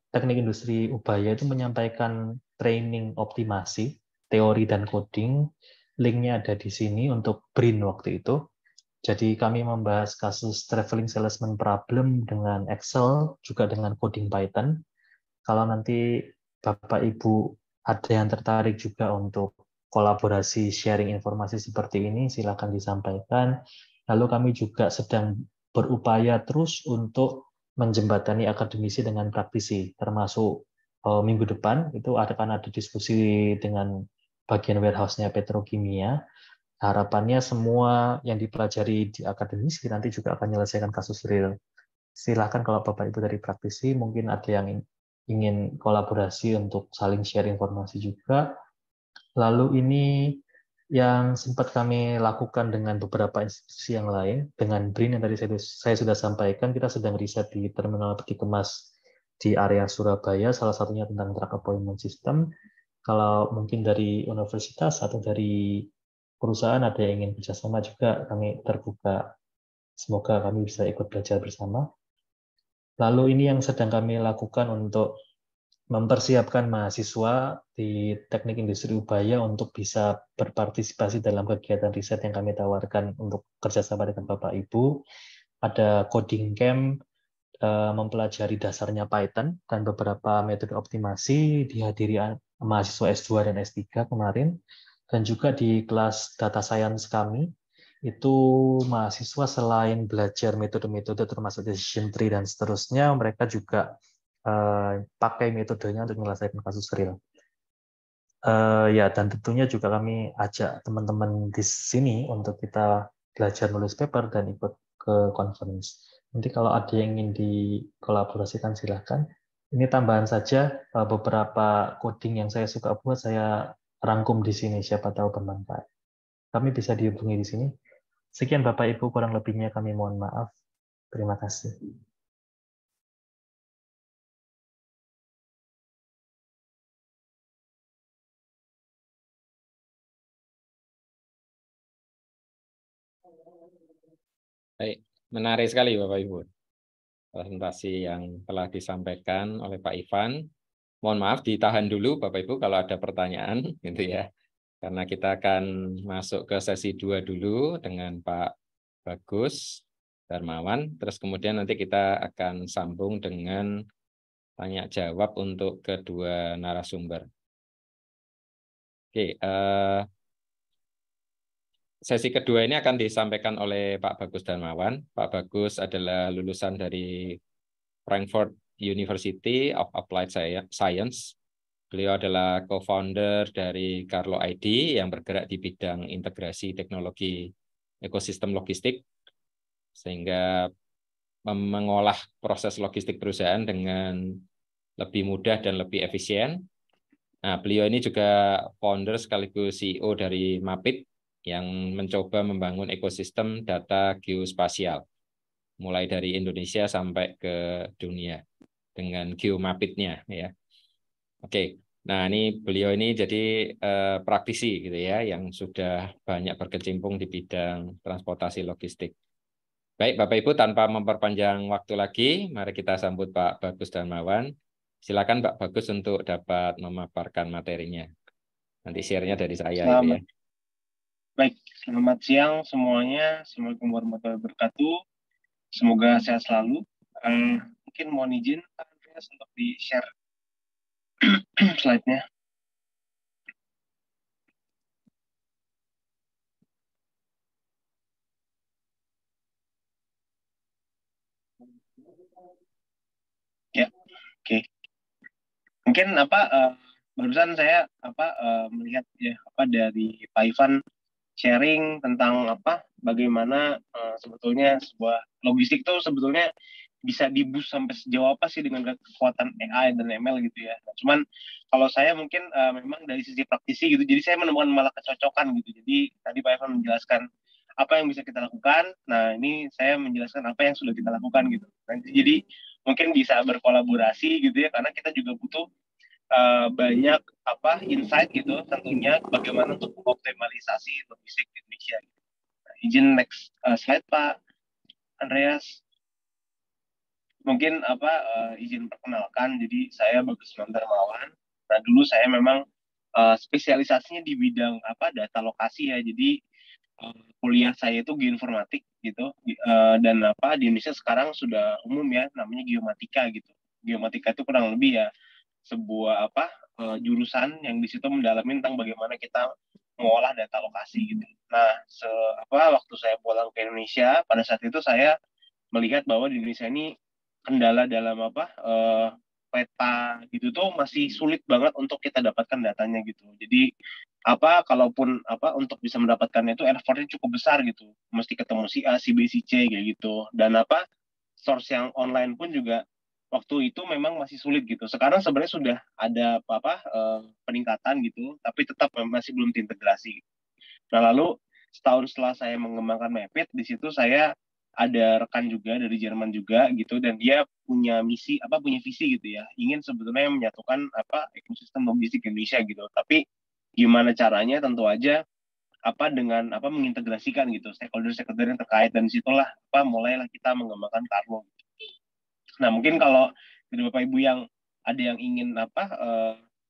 Teknik Industri Ubaya itu menyampaikan training optimasi, teori dan coding. Linknya ada di sini untuk BRIN waktu itu. Jadi kami membahas kasus traveling salesman problem dengan Excel, juga dengan coding Python. Kalau nanti Bapak Ibu ada yang tertarik juga untuk kolaborasi sharing informasi seperti ini, silakan disampaikan. Lalu kami juga sedang berupaya terus untuk menjembatani akademisi dengan praktisi, termasuk minggu depan itu akan ada diskusi dengan bagian warehouse-nya petrokimia. Harapannya semua yang dipelajari di akademisi nanti juga akan menyelesaikan kasus real. Silahkan kalau Bapak Ibu dari praktisi mungkin ada yang ingin kolaborasi untuk saling share informasi juga. Lalu ini yang sempat kami lakukan dengan beberapa institusi yang lain, dengan BRIN yang tadi saya sudah sampaikan, kita sedang riset di terminal peti kemas di area Surabaya, salah satunya tentang truck appointment system. Kalau mungkin dari universitas atau dari perusahaan ada yang ingin bekerjasama juga, kami terbuka. Semoga kami bisa ikut belajar bersama. Lalu ini yang sedang kami lakukan untuk mempersiapkan mahasiswa di Teknik Industri Ubaya untuk bisa berpartisipasi dalam kegiatan riset yang kami tawarkan untuk kerjasama dengan Bapak Ibu. Ada coding camp, mempelajari dasarnya Python dan beberapa metode optimasi, dihadiri mahasiswa S2 dan S3 kemarin, dan juga di kelas data science kami, itu mahasiswa selain belajar metode-metode termasuk decision tree dan seterusnya, mereka juga pakai metodenya untuk menyelesaikan kasus real. Ya, dan tentunya juga kami ajak teman-teman di sini untuk kita belajar nulis paper dan ikut ke conference. Nanti kalau ada yang ingin dikolaborasikan silahkan. Ini tambahan saja beberapa coding yang saya suka buat, saya rangkum di sini, siapa tahu bermanfaat. Kami bisa dihubungi di sini. Sekian Bapak Ibu, kurang lebihnya kami mohon maaf. Terima kasih. Baik, menarik sekali Bapak Ibu presentasi yang telah disampaikan oleh Pak Ivan. Mohon maaf ditahan dulu Bapak Ibu kalau ada pertanyaan gitu ya. Karena kita akan masuk ke sesi 2 dulu dengan Pak Bagus Darmawan, terus kemudian nanti kita akan sambung dengan tanya jawab untuk kedua narasumber. Oke, sesi kedua ini akan disampaikan oleh Pak Bagus Darmawan. Pak Bagus adalah lulusan dari Frankfurt University of Applied Science. Beliau adalah co-founder dari Carlo ID yang bergerak di bidang integrasi teknologi ekosistem logistik, sehingga mengolah proses logistik perusahaan dengan lebih mudah dan lebih efisien. Nah, beliau ini juga founder sekaligus CEO dari Mapit yang mencoba membangun ekosistem data geospasial, mulai dari Indonesia sampai ke dunia dengan geomapitnya ya. Oke, nah ini beliau ini jadi praktisi gitu ya, yang sudah banyak berkecimpung di bidang transportasi logistik. Baik, Bapak Ibu, tanpa memperpanjang waktu lagi, mari kita sambut Pak Bagus Darmawan. Silakan Pak Bagus untuk dapat memaparkan materinya. Nanti share-nya dari saya itu ya. Baik, selamat siang semuanya. Assalamualaikum warahmatullahi wabarakatuh. Semoga sehat selalu. Mungkin mohon izin Pak Andreas untuk di-share slide-nya. Ya, oke. Mungkin barusan saya melihat ya dari Pak Ivan sharing tentang bagaimana sebetulnya sebuah logistik itu sebetulnya bisa diboost sampai sejauh apa sih dengan kekuatan AI dan ML gitu ya. Nah, cuman kalau saya mungkin memang dari sisi praktisi gitu, jadi saya menemukan malah kecocokan gitu. Jadi tadi Pak Evan menjelaskan apa yang bisa kita lakukan. Nah, ini saya menjelaskan apa yang sudah kita lakukan gitu. Nanti jadi mungkin bisa berkolaborasi gitu ya, karena kita juga butuh banyak insight gitu tentunya bagaimana untuk mengoptimalisasi logistik di Indonesia. Nah, izin next slide Pak Andreas. Mungkin izin perkenalkan, jadi saya Bagus Darmawan. Nah, dulu saya memang spesialisasinya di bidang data lokasi ya. Jadi kuliah saya itu geoinformatik gitu, dan di Indonesia sekarang sudah umum ya, namanya geomatika gitu. Geomatika itu kurang lebih ya sebuah jurusan yang di situ mendalami tentang bagaimana kita mengolah data lokasi gitu. Nah, waktu saya pulang ke Indonesia pada saat itu saya melihat bahwa di Indonesia ini kendala dalam peta gitu tuh masih sulit banget untuk kita dapatkan datanya gitu. Jadi kalaupun untuk bisa mendapatkannya itu effortnya cukup besar gitu. Mesti ketemu si A, si B, si C kayak gitu. Dan source yang online pun juga waktu itu memang masih sulit gitu. Sekarang sebenarnya sudah ada peningkatan gitu, tapi tetap masih belum terintegrasi. Nah, lalu setahun setelah saya mengembangkan Mapit, di situ saya ada rekan juga dari Jerman juga gitu, dan dia punya punya visi gitu ya, ingin sebetulnya menyatukan ekosistem logistik Indonesia gitu. Tapi gimana caranya, tentu aja dengan mengintegrasikan gitu stakeholder-stakeholder yang terkait, dan disitulah mulailah kita mengembangkan Karlo. Nah, mungkin kalau dari Bapak Ibu yang ada yang ingin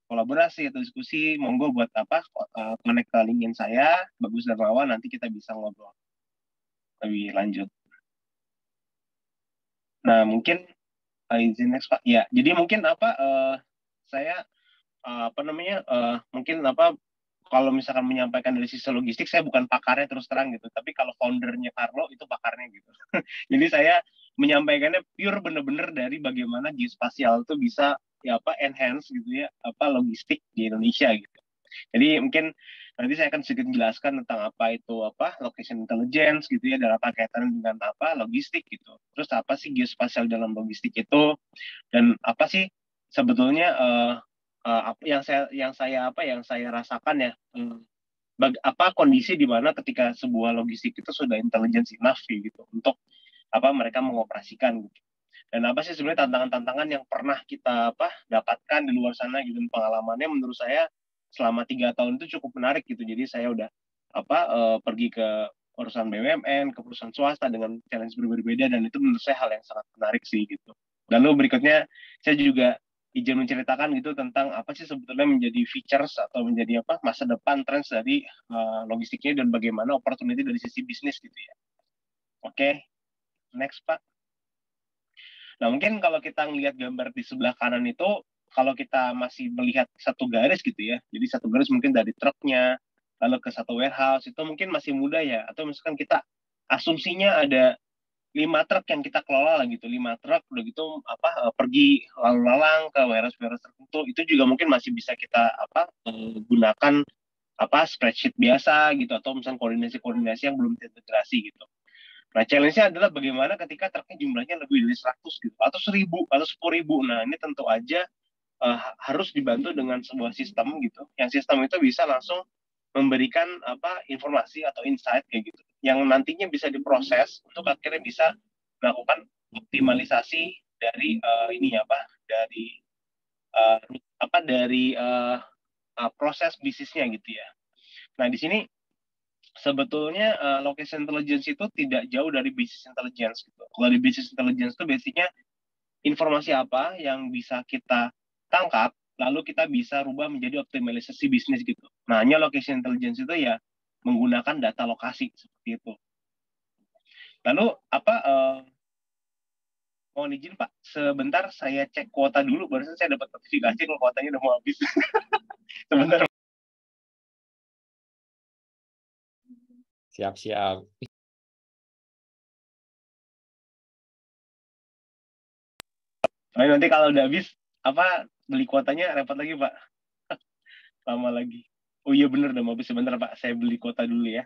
kolaborasi atau diskusi, monggo buat connect ke LinkedIn saya, Bagus Darmawan, nanti kita bisa ngobrol lebih lanjut. Nah, mungkin izin next Pak. Ya, jadi mungkin saya mungkin kalau misalkan menyampaikan dari sisi logistik, saya bukan pakarnya terus terang gitu, tapi kalau foundernya Carlo itu pakarnya gitu. Jadi saya menyampaikannya pure bener-bener dari bagaimana geospasial itu bisa enhance gitu ya logistik di Indonesia gitu. Jadi mungkin nanti saya akan sedikit menjelaskan tentang apa itu location intelligence gitu ya, dan apa kaitannya dengan logistik gitu. Terus apa sih geospasial dalam logistik itu, dan apa sih sebetulnya yang saya rasakan ya, kondisi di mana ketika sebuah logistik itu sudah intelligence enough gitu untuk mereka mengoperasikan gitu. Dan apa sih sebenarnya tantangan-tantangan yang pernah kita dapatkan di luar sana gitu. Dan pengalamannya menurut saya selama 3 tahun itu cukup menarik gitu. Jadi saya udah pergi ke perusahaan BUMN, ke perusahaan swasta dengan challenge berbeda-beda, dan itu menurut saya hal yang sangat menarik sih gitu. Lalu berikutnya saya juga izin menceritakan gitu tentang apa sih sebetulnya menjadi features atau menjadi masa depan trends dari logistiknya, dan bagaimana opportunity dari sisi bisnis gitu ya. Oke, next Pak. Nah, mungkin kalau kita ngelihat gambar di sebelah kanan itu, kalau kita masih melihat satu garis gitu ya, jadi satu garis mungkin dari truknya, lalu ke satu warehouse, itu mungkin masih mudah ya, atau misalkan kita asumsinya ada 5 truk yang kita kelola lah gitu, 5 truk udah gitu pergi lalu lalang ke warehouse tertentu, itu juga mungkin masih bisa kita gunakan spreadsheet biasa gitu, atau misalnya koordinasi yang belum terintegrasi gitu. Nah, challenge-nya adalah bagaimana ketika truknya jumlahnya lebih dari 100 gitu, atau 1.000, atau 10.000. Nah, ini tentu aja harus dibantu dengan sebuah sistem gitu, yang sistem itu bisa langsung memberikan informasi atau insight kayak gitu, yang nantinya bisa diproses untuk akhirnya bisa melakukan optimalisasi dari dari proses bisnisnya gitu ya. Nah, di sini sebetulnya location intelligence itu tidak jauh dari business intelligence gitu. Kalau di business intelligence itu basicnya informasi apa yang bisa kita tangkap, lalu kita bisa rubah menjadi optimalisasi bisnis gitu. Nah, hanya location intelligence itu ya menggunakan data lokasi seperti itu. Lalu mohon izin Pak, sebentar saya cek kuota dulu, barusan saya dapat notifikasi kalau kuotanya udah mau habis. Sebentar. Siap-siap. Nanti kalau udah habis beli kuotanya repot lagi Pak. Lama lagi. Oh iya bener, udah mau habis. Sebentar Pak, saya beli kuota dulu ya.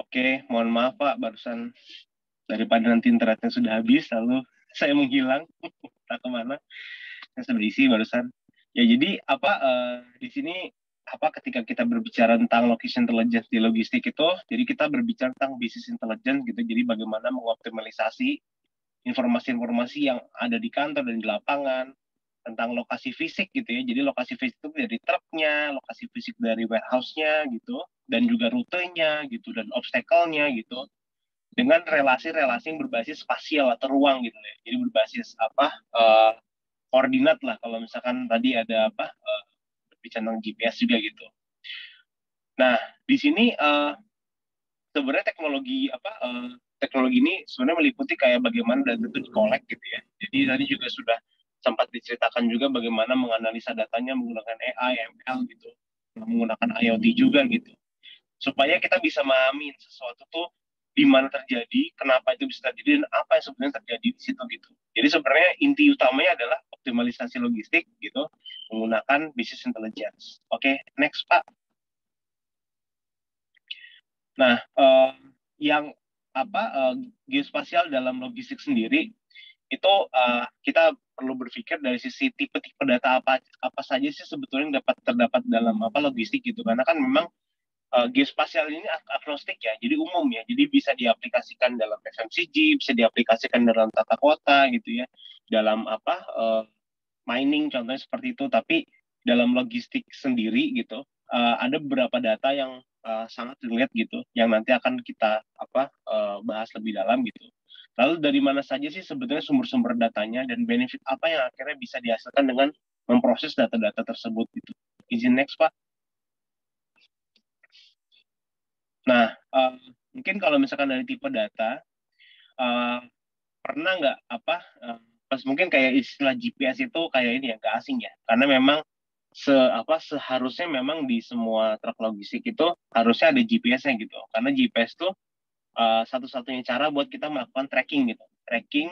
Oke, mohon maaf Pak, barusan daripada nanti internetnya sudah habis, lalu saya menghilang, tak kemana, saya sudah isi barusan. Ya jadi di sini ketika kita berbicara tentang location intelligence di logistik itu, jadi kita berbicara tentang business intelligence gitu, jadi bagaimana mengoptimalisasi informasi-informasi yang ada di kantor dan di lapangan, tentang lokasi fisik gitu ya. Jadi lokasi fisik itu dari truknya, lokasi fisik dari warehouse-nya gitu, dan juga rutenya gitu, dan obstacle-nya gitu. Dengan relasi-relasi yang berbasis spasial atau ruang gitu ya. Jadi berbasis koordinat lah. Kalau misalkan tadi ada berbicara tentang GPS juga gitu. Nah, di sini sebenarnya teknologi ini sebenarnya meliputi kayak bagaimana data itu di-collect gitu ya. Jadi tadi juga sudah sempat diceritakan juga bagaimana menganalisa datanya menggunakan AI, ML gitu, menggunakan IoT juga gitu, supaya kita bisa memahami sesuatu tuh di mana terjadi, kenapa itu bisa terjadi, dan apa yang sebenarnya terjadi di situ gitu. Jadi sebenarnya inti utamanya adalah optimalisasi logistik gitu, menggunakan business intelligence. Oke, next Pak. Nah, yang geospasial dalam logistik sendiri itu kita perlu berpikir dari sisi tipe-tipe data apa saja sih sebetulnya terdapat dalam logistik gitu, karena kan memang geospasial ini agnostik ya, jadi umum ya, jadi bisa diaplikasikan dalam FMCG, bisa diaplikasikan dalam tata kota gitu ya, dalam mining contohnya seperti itu. Tapi dalam logistik sendiri gitu ada beberapa data yang sangat relate gitu, yang nanti akan kita bahas lebih dalam gitu. Lalu dari mana saja sih sebetulnya sumber-sumber datanya dan benefit apa yang akhirnya bisa dihasilkan dengan memproses data-data tersebut gitu. Izin next Pak. Nah, mungkin kalau misalkan dari tipe data, pernah nggak pas mungkin kayak istilah GPS itu kayak ini ya, nggak asing ya, karena memang seharusnya memang di semua truk logistik itu harusnya ada GPS-nya gitu, karena GPS tuh satu-satunya cara buat kita melakukan tracking gitu, tracking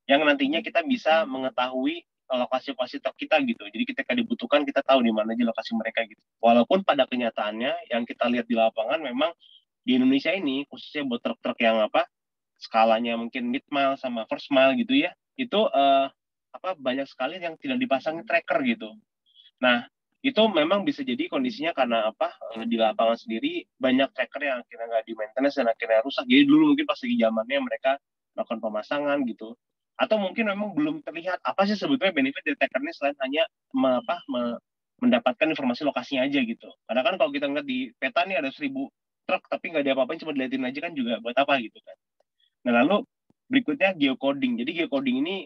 yang nantinya kita bisa mengetahui lokasi-lokasi truk kita gitu. Jadi ketika dibutuhkan kita tahu di mana aja lokasi mereka gitu. Walaupun pada kenyataannya yang kita lihat di lapangan memang di Indonesia ini khususnya buat truk-truk yang skalanya mungkin mid mile sama first mile gitu ya, itu banyak sekali yang tidak dipasang tracker gitu. Nah, itu memang bisa jadi kondisinya karena di lapangan sendiri banyak tracker yang akhirnya nggak di maintenance dan akhirnya rusak. Jadi dulu mungkin pas lagi zamannya mereka melakukan pemasangan gitu, atau mungkin memang belum terlihat apa sih sebetulnya benefit dari tracker ini selain hanya mendapatkan informasi lokasinya aja gitu. Karena kan kalau kita ngeliat di peta nih ada 1.000 truk tapi nggak ada apa-apain, cuma dilihatin aja kan juga buat apa gitu kan. Nah, lalu berikutnya geocoding. Jadi geocoding ini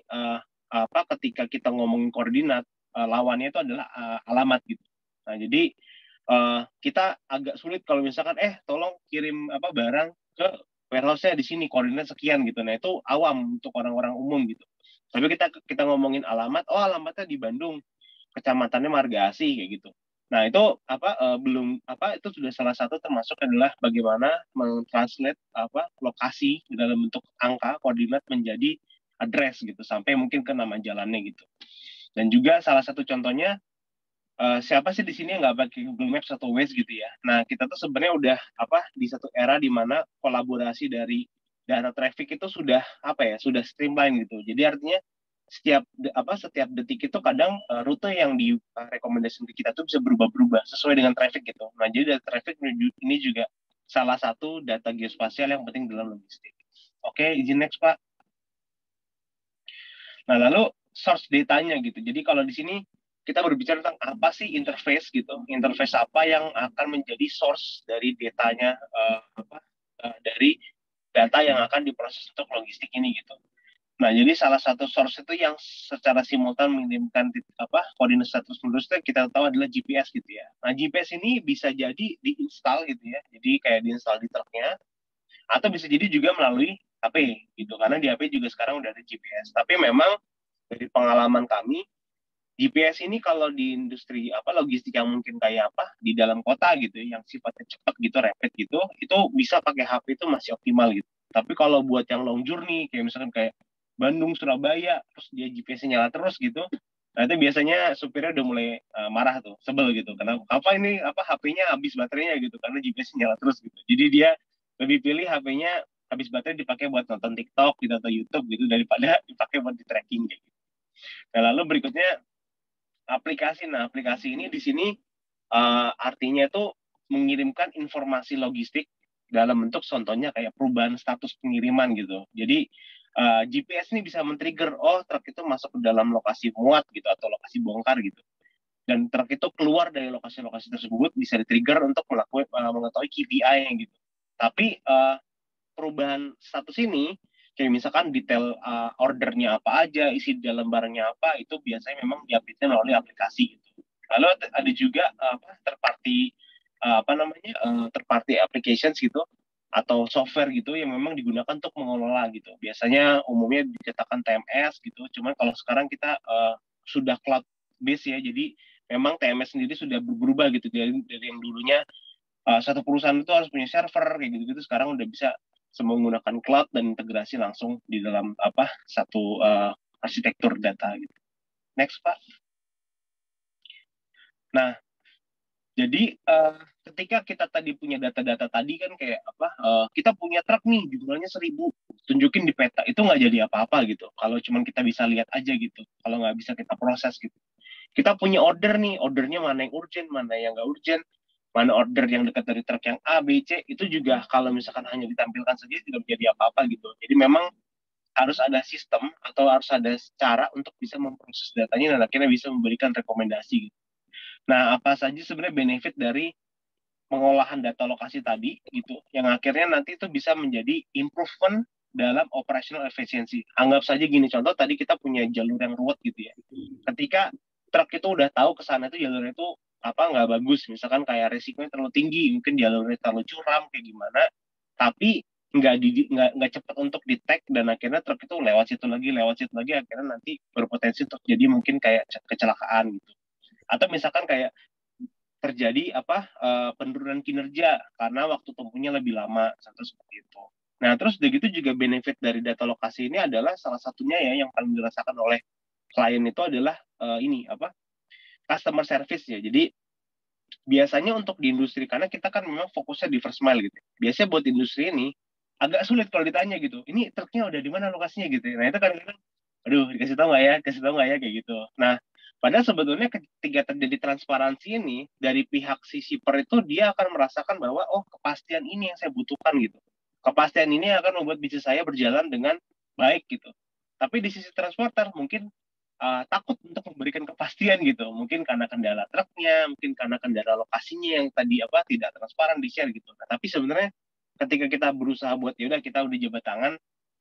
ketika kita ngomongin koordinat, lawannya itu adalah alamat gitu. Nah, jadi kita agak sulit kalau misalkan tolong kirim barang ke warehouse-nya di sini, koordinat sekian gitu. Nah, itu awam untuk orang-orang umum gitu. Tapi kita ngomongin alamat, alamatnya di Bandung, kecamatannya Marga Asih kayak gitu. Nah, itu itu sudah salah satu termasuk adalah bagaimana mentranslate lokasi dalam bentuk angka koordinat menjadi address gitu, sampai mungkin ke nama jalannya gitu. Dan juga salah satu contohnya siapa sih di sini yang nggak pakai Google Maps atau Waze gitu ya. Nah, kita tuh sebenarnya udah di satu era di mana kolaborasi dari data traffic itu sudah sudah streamline gitu. Jadi artinya setiap detik itu kadang rute yang direkomendasikan ke kita tuh bisa berubah-berubah sesuai dengan traffic gitu. Nah, jadi data traffic ini juga salah satu data geospasial yang penting dalam logistik. Oke, izin next Pak. Nah, lalu source datanya gitu. Jadi kalau di sini kita berbicara tentang apa sih interface gitu. Interface apa yang akan menjadi source dari datanya, dari data yang akan diproses untuk logistik ini gitu. Nah, jadi salah satu source itu yang secara simultan mengirimkan koordinat status menerus itu kita tahu adalah GPS gitu ya. Nah, GPS ini bisa jadi diinstal gitu ya. Jadi kayak diinstal di truknya, atau bisa jadi juga melalui HP gitu. Karena di HP juga sekarang udah ada GPS. Tapi memang dari pengalaman kami, GPS ini kalau di industri logistik yang mungkin kayak di dalam kota gitu yang sifatnya cepat gitu, rapid gitu, itu bisa pakai HP itu masih optimal gitu. Tapi kalau buat yang long journey kayak misalkan kayak Bandung, Surabaya, terus dia GPS-nya nyala terus gitu, nah itu biasanya supirnya udah mulai marah tuh, sebel gitu, karena HP-nya habis baterainya gitu, karena GPS-nya nyala terus gitu. Jadi dia lebih pilih HP-nya habis baterai dipakai buat nonton TikTok gitu atau YouTube gitu daripada dipakai buat di tracking gitu. Nah, lalu berikutnya aplikasi. Nah, aplikasi ini di sini artinya itu mengirimkan informasi logistik dalam bentuk contohnya kayak perubahan status pengiriman gitu. Jadi GPS ini bisa men-trigger, oh truk itu masuk ke dalam lokasi muat gitu atau lokasi bongkar gitu. Dan truk itu keluar dari lokasi-lokasi tersebut bisa di-trigger untuk mengetahui KPI-nya gitu. Tapi perubahan status ini, kayak misalkan detail ordernya apa aja, isi dalam barangnya apa, itu biasanya memang diupdate melalui aplikasi gitu. Lalu ada juga third party applications gitu atau software gitu yang memang digunakan untuk mengelola gitu. Biasanya umumnya dicetakkan TMS gitu. Cuman kalau sekarang kita sudah cloud base ya, jadi memang TMS sendiri sudah berubah gitu dari yang dulunya satu perusahaan itu harus punya server kayak gitu-gitu, sekarang udah bisa menggunakan cloud dan integrasi langsung di dalam satu arsitektur data gitu. Next Pak. Nah, jadi ketika kita tadi punya data-data tadi kan kayak kita punya truk nih jumlahnya 1.000, tunjukin di peta, itu nggak jadi apa-apa gitu kalau cuman kita bisa lihat aja gitu, kalau nggak bisa kita proses gitu. Kita punya order nih, ordernya mana yang urgent, mana yang nggak urgent, mana order yang dekat dari truk yang A, B, C, itu juga kalau misalkan hanya ditampilkan saja tidak menjadi apa-apa gitu. Jadi memang harus ada sistem atau harus ada cara untuk bisa memproses datanya dan akhirnya bisa memberikan rekomendasi gitu. Nah, apa saja sebenarnya benefit dari pengolahan data lokasi tadi gitu, yang akhirnya nanti itu bisa menjadi improvement dalam operational efficiency. Anggap saja gini, contoh tadi kita punya jalur yang ruwet gitu ya. Ketika truk itu udah tahu ke sana itu jalurnya itu nggak bagus, misalkan kayak resikonya terlalu tinggi, mungkin jalurnya terlalu curam kayak gimana, tapi nggak cepat untuk di tag dan akhirnya truk itu lewat situ lagi, akhirnya nanti berpotensi untuk jadi mungkin kayak kecelakaan gitu. Atau misalkan kayak terjadi penurunan kinerja karena waktu tempuhnya lebih lama, satu seperti itu. Nah, terus begitu juga benefit dari data lokasi ini adalah salah satunya ya yang paling dirasakan oleh klien itu adalah customer service ya. Jadi biasanya untuk di industri, karena kita kan memang fokusnya di first mile gitu. Biasanya buat industri ini agak sulit kalau ditanya gitu, ini truknya udah di mana lokasinya gitu. Nah itu kadang-kadang, aduh dikasih tahu nggak ya kayak gitu. Nah padahal sebetulnya ketika terjadi transparansi ini dari pihak si shipper itu, dia akan merasakan bahwa oh kepastian ini yang saya butuhkan gitu. Kepastian ini akan membuat bisnis saya berjalan dengan baik gitu. Tapi di sisi transporter mungkin takut untuk memberikan kepastian gitu, mungkin karena kendala truknya, mungkin karena kendala lokasinya yang tadi tidak transparan di share gitu. Nah, tapi sebenarnya ketika kita berusaha buat yaudah kita udah jabat tangan,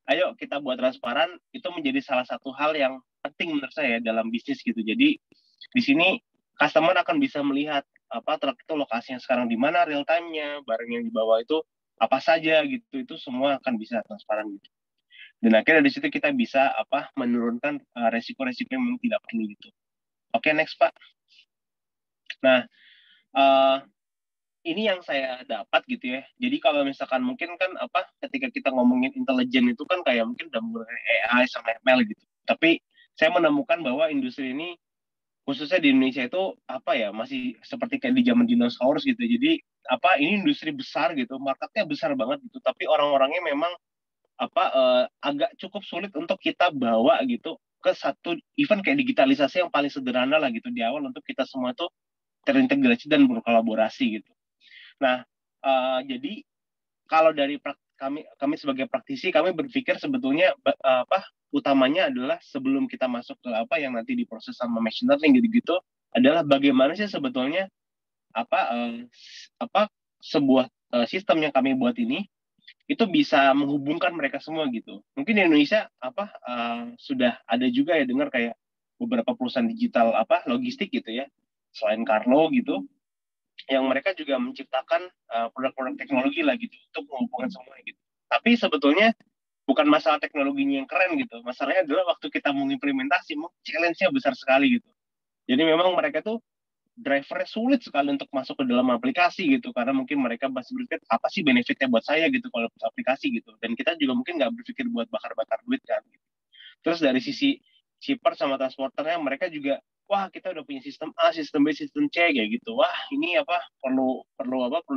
ayo kita buat transparan, itu menjadi salah satu hal yang penting menurut saya dalam bisnis gitu. Jadi di sini customer akan bisa melihat truk itu lokasinya sekarang di mana, real time-nya, barang yang dibawa itu apa saja gitu, itu semua akan bisa transparan gitu. Dan akhirnya dari situ kita bisa menurunkan resiko-resiko yang memang tidak perlu gitu. Oke, next Pak. Nah, ini yang saya dapat gitu ya. Jadi kalau misalkan mungkin kan ketika kita ngomongin intelijen itu kan kayak mungkin udah mulai AI sama ML gitu. Tapi saya menemukan bahwa industri ini khususnya di Indonesia itu masih seperti kayak di zaman dinosaurus gitu. Jadi ini industri besar gitu, marketnya besar banget gitu. Tapi orang-orangnya memang agak cukup sulit untuk kita bawa gitu ke satu event kayak digitalisasi yang paling sederhana lah gitu di awal, untuk kita semua tuh terintegrasi dan berkolaborasi gitu. Nah, jadi kalau dari kami sebagai praktisi, kami berpikir sebetulnya utamanya adalah sebelum kita masuk ke yang nanti diproses sama machine learning gitu-gitu, adalah bagaimana sih sebetulnya sebuah sistem yang kami buat ini itu bisa menghubungkan mereka semua gitu. Mungkin di Indonesia sudah ada juga ya dengar kayak beberapa perusahaan digital logistik gitu ya, selain Carlo gitu, yang mereka juga menciptakan produk-produk teknologi lah gitu untuk menghubungkan semua gitu. Tapi sebetulnya bukan masalah teknologinya yang keren gitu, masalahnya adalah waktu kita mengimplementasi, challenge-nya besar sekali gitu. Jadi memang mereka tuh drivernya sulit sekali untuk masuk ke dalam aplikasi gitu, karena mungkin mereka masih berpikir apa sih benefitnya buat saya gitu kalau aplikasi gitu, dan kita juga mungkin nggak berpikir buat bakar-bakar duit kan gitu. Terus dari sisi shipper sama transporternya, mereka juga wah kita udah punya sistem A, sistem B, sistem C kayak gitu, wah ini perlu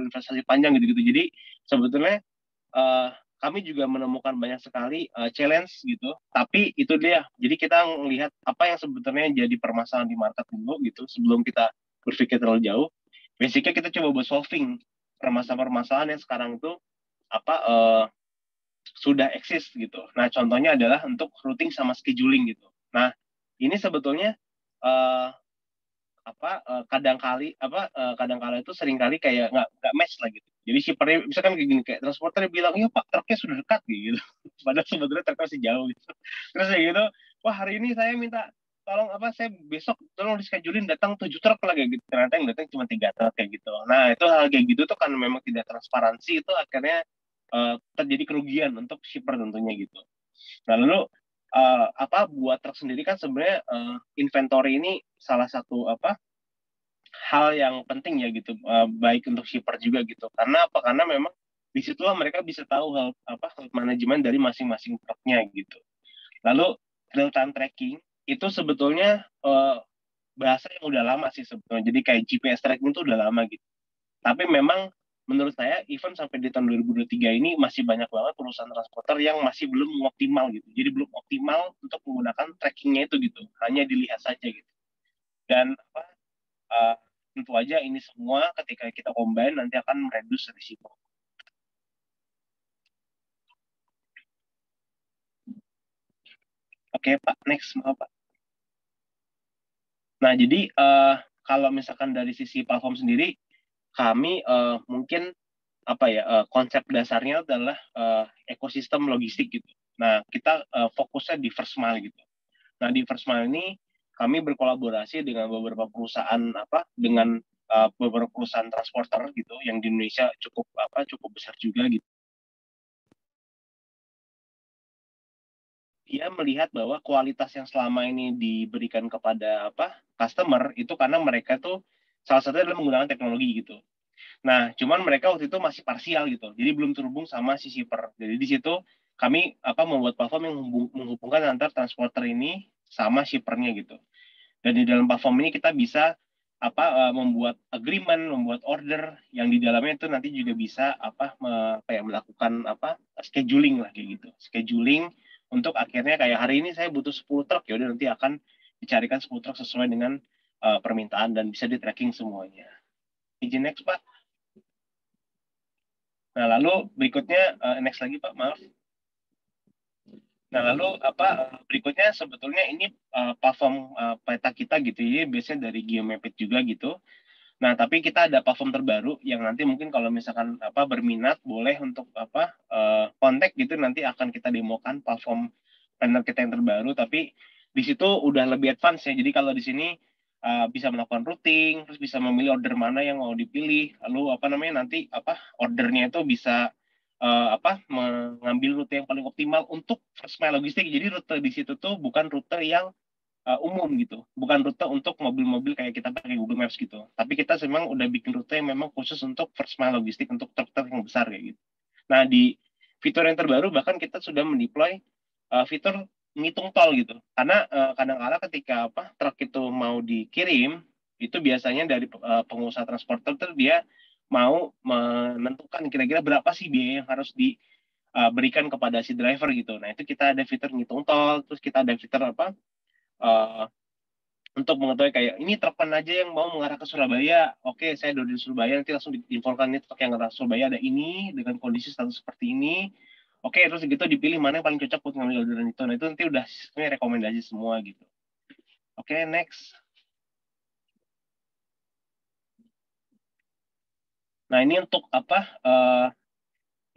investasi panjang gitu. Jadi sebetulnya kami juga menemukan banyak sekali challenge gitu. Tapi itu dia. Jadi kita melihat apa yang sebetulnya jadi permasalahan di market dulu gitu sebelum kita berpikir terlalu jauh. Basicnya kita coba buat solving permasalahan yang sekarang itu apa sudah eksis gitu. Nah, contohnya adalah untuk routing sama scheduling gitu. Nah, ini sebetulnya kadang-kala itu seringkali kayak nggak match lah gitu. Jadi shippernya misalkan kayak gini, kayak transporter bilang, iya Pak, truknya sudah dekat gitu. Padahal sebetulnya truknya masih jauh gitu. Terus kayak gitu, wah hari ini saya minta tolong saya besok tolong dischedulein datang 7 truk lagi gitu. Ternyata yang datang cuma 3 truk kayak gitu. Nah, itu hal kayak gitu tuh kan memang tidak transparansi, itu akhirnya terjadi kerugian untuk shipper tentunya gitu. Nah, lalu buat truk sendiri kan sebenarnya inventory ini salah satu hal yang penting ya gitu, baik untuk shipper juga gitu. Karena apa? Karena memang disitulah mereka bisa tahu hal manajemen dari masing-masing truknya gitu. Lalu real time tracking itu sebetulnya bahasa yang udah lama sih sebetulnya. Jadi kayak GPS tracking itu udah lama gitu. Tapi memang menurut saya even sampai di tahun 2023 ini masih banyak banget perusahaan transporter yang masih belum optimal gitu. Jadi belum optimal untuk menggunakan trackingnya itu gitu. Hanya dilihat saja gitu. Dan tentu aja ini semua ketika kita combine nanti akan mereduce risiko. Oke Pak, next maaf Pak. Nah jadi kalau misalkan dari sisi platform sendiri, kami mungkin konsep dasarnya adalah ekosistem logistik gitu. Nah kita fokusnya di first mile gitu. Nah di first mile ini kami berkolaborasi dengan beberapa perusahaan beberapa perusahaan transporter gitu yang di Indonesia cukup besar juga gitu. Dia melihat bahwa kualitas yang selama ini diberikan kepada customer itu karena mereka tuh salah satunya adalah menggunakan teknologi gitu. Nah, cuman mereka waktu itu masih parsial gitu, jadi belum terhubung sama si shipper. Jadi di situ kami membuat platform yang menghubungkan antar transporter ini sama shippernya gitu. Dan di dalam platform ini kita bisa membuat agreement, membuat order yang di dalamnya itu nanti juga bisa melakukan scheduling lah kayak gitu. Scheduling untuk akhirnya kayak hari ini saya butuh 10 truk, ya udah nanti akan dicarikan 10 truk sesuai dengan permintaan dan bisa di-tracking semuanya. Izin next, Pak. Nah, lalu berikutnya next lagi, Pak, maaf. Nah, lalu berikutnya sebetulnya ini platform peta kita gitu ya, biasanya dari Geomapit juga gitu. Nah, tapi kita ada platform terbaru yang nanti mungkin kalau misalkan berminat boleh untuk kontak gitu, nanti akan kita demokan platform planner kita yang terbaru, tapi di situ udah lebih advance ya. Jadi kalau di sini bisa melakukan routing, terus bisa memilih order mana yang mau dipilih, lalu nanti ordernya itu bisa mengambil rute yang paling optimal untuk first mile logistik. Jadi rute di situ tuh bukan rute yang umum gitu, bukan rute untuk mobil-mobil kayak kita pakai Google Maps gitu. Tapi kita memang udah bikin rute yang memang khusus untuk first mile logistik, untuk truk-truk yang besar kayak gitu. Nah, di fitur yang terbaru bahkan kita sudah mendeploy fitur ngitung tol gitu. Karena kadang-kala ketika truk itu mau dikirim, itu biasanya dari pengusaha transporter itu dia mau menentukan kira-kira berapa sih biaya yang harus diberikan kepada si driver gitu. Nah, itu kita ada fitur ngitung tol, terus kita ada fitur untuk mengetahui kayak ini truk mana aja yang mau mengarah ke Surabaya. Oke, saya dari Surabaya, nanti langsung diinfokan nih truk yang arah Surabaya ada ini dengan kondisi status seperti ini. Oke, terus gitu dipilih mana yang paling cocok buat ngambil orderan itu. Nah, itu nanti udah sistemnya rekomendasi semua gitu. Oke, next. Nah, ini untuk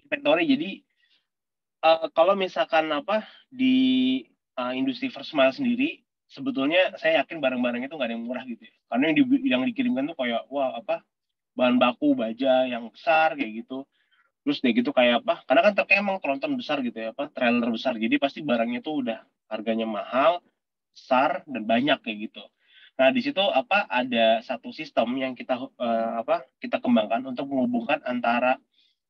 inventory. Jadi kalau misalkan di industri first mile sendiri, sebetulnya saya yakin barang-barang itu nggak ada yang murah gitu ya. Karena yang dikirimkan tuh kayak bahan baku baja yang besar kayak gitu. Terus deh gitu kayak karena kan truknya emang tronton besar gitu ya, trailer besar. Jadi pasti barangnya tuh udah harganya mahal, besar dan banyak kayak gitu. Nah, di situ ada satu sistem yang kita kembangkan untuk menghubungkan antara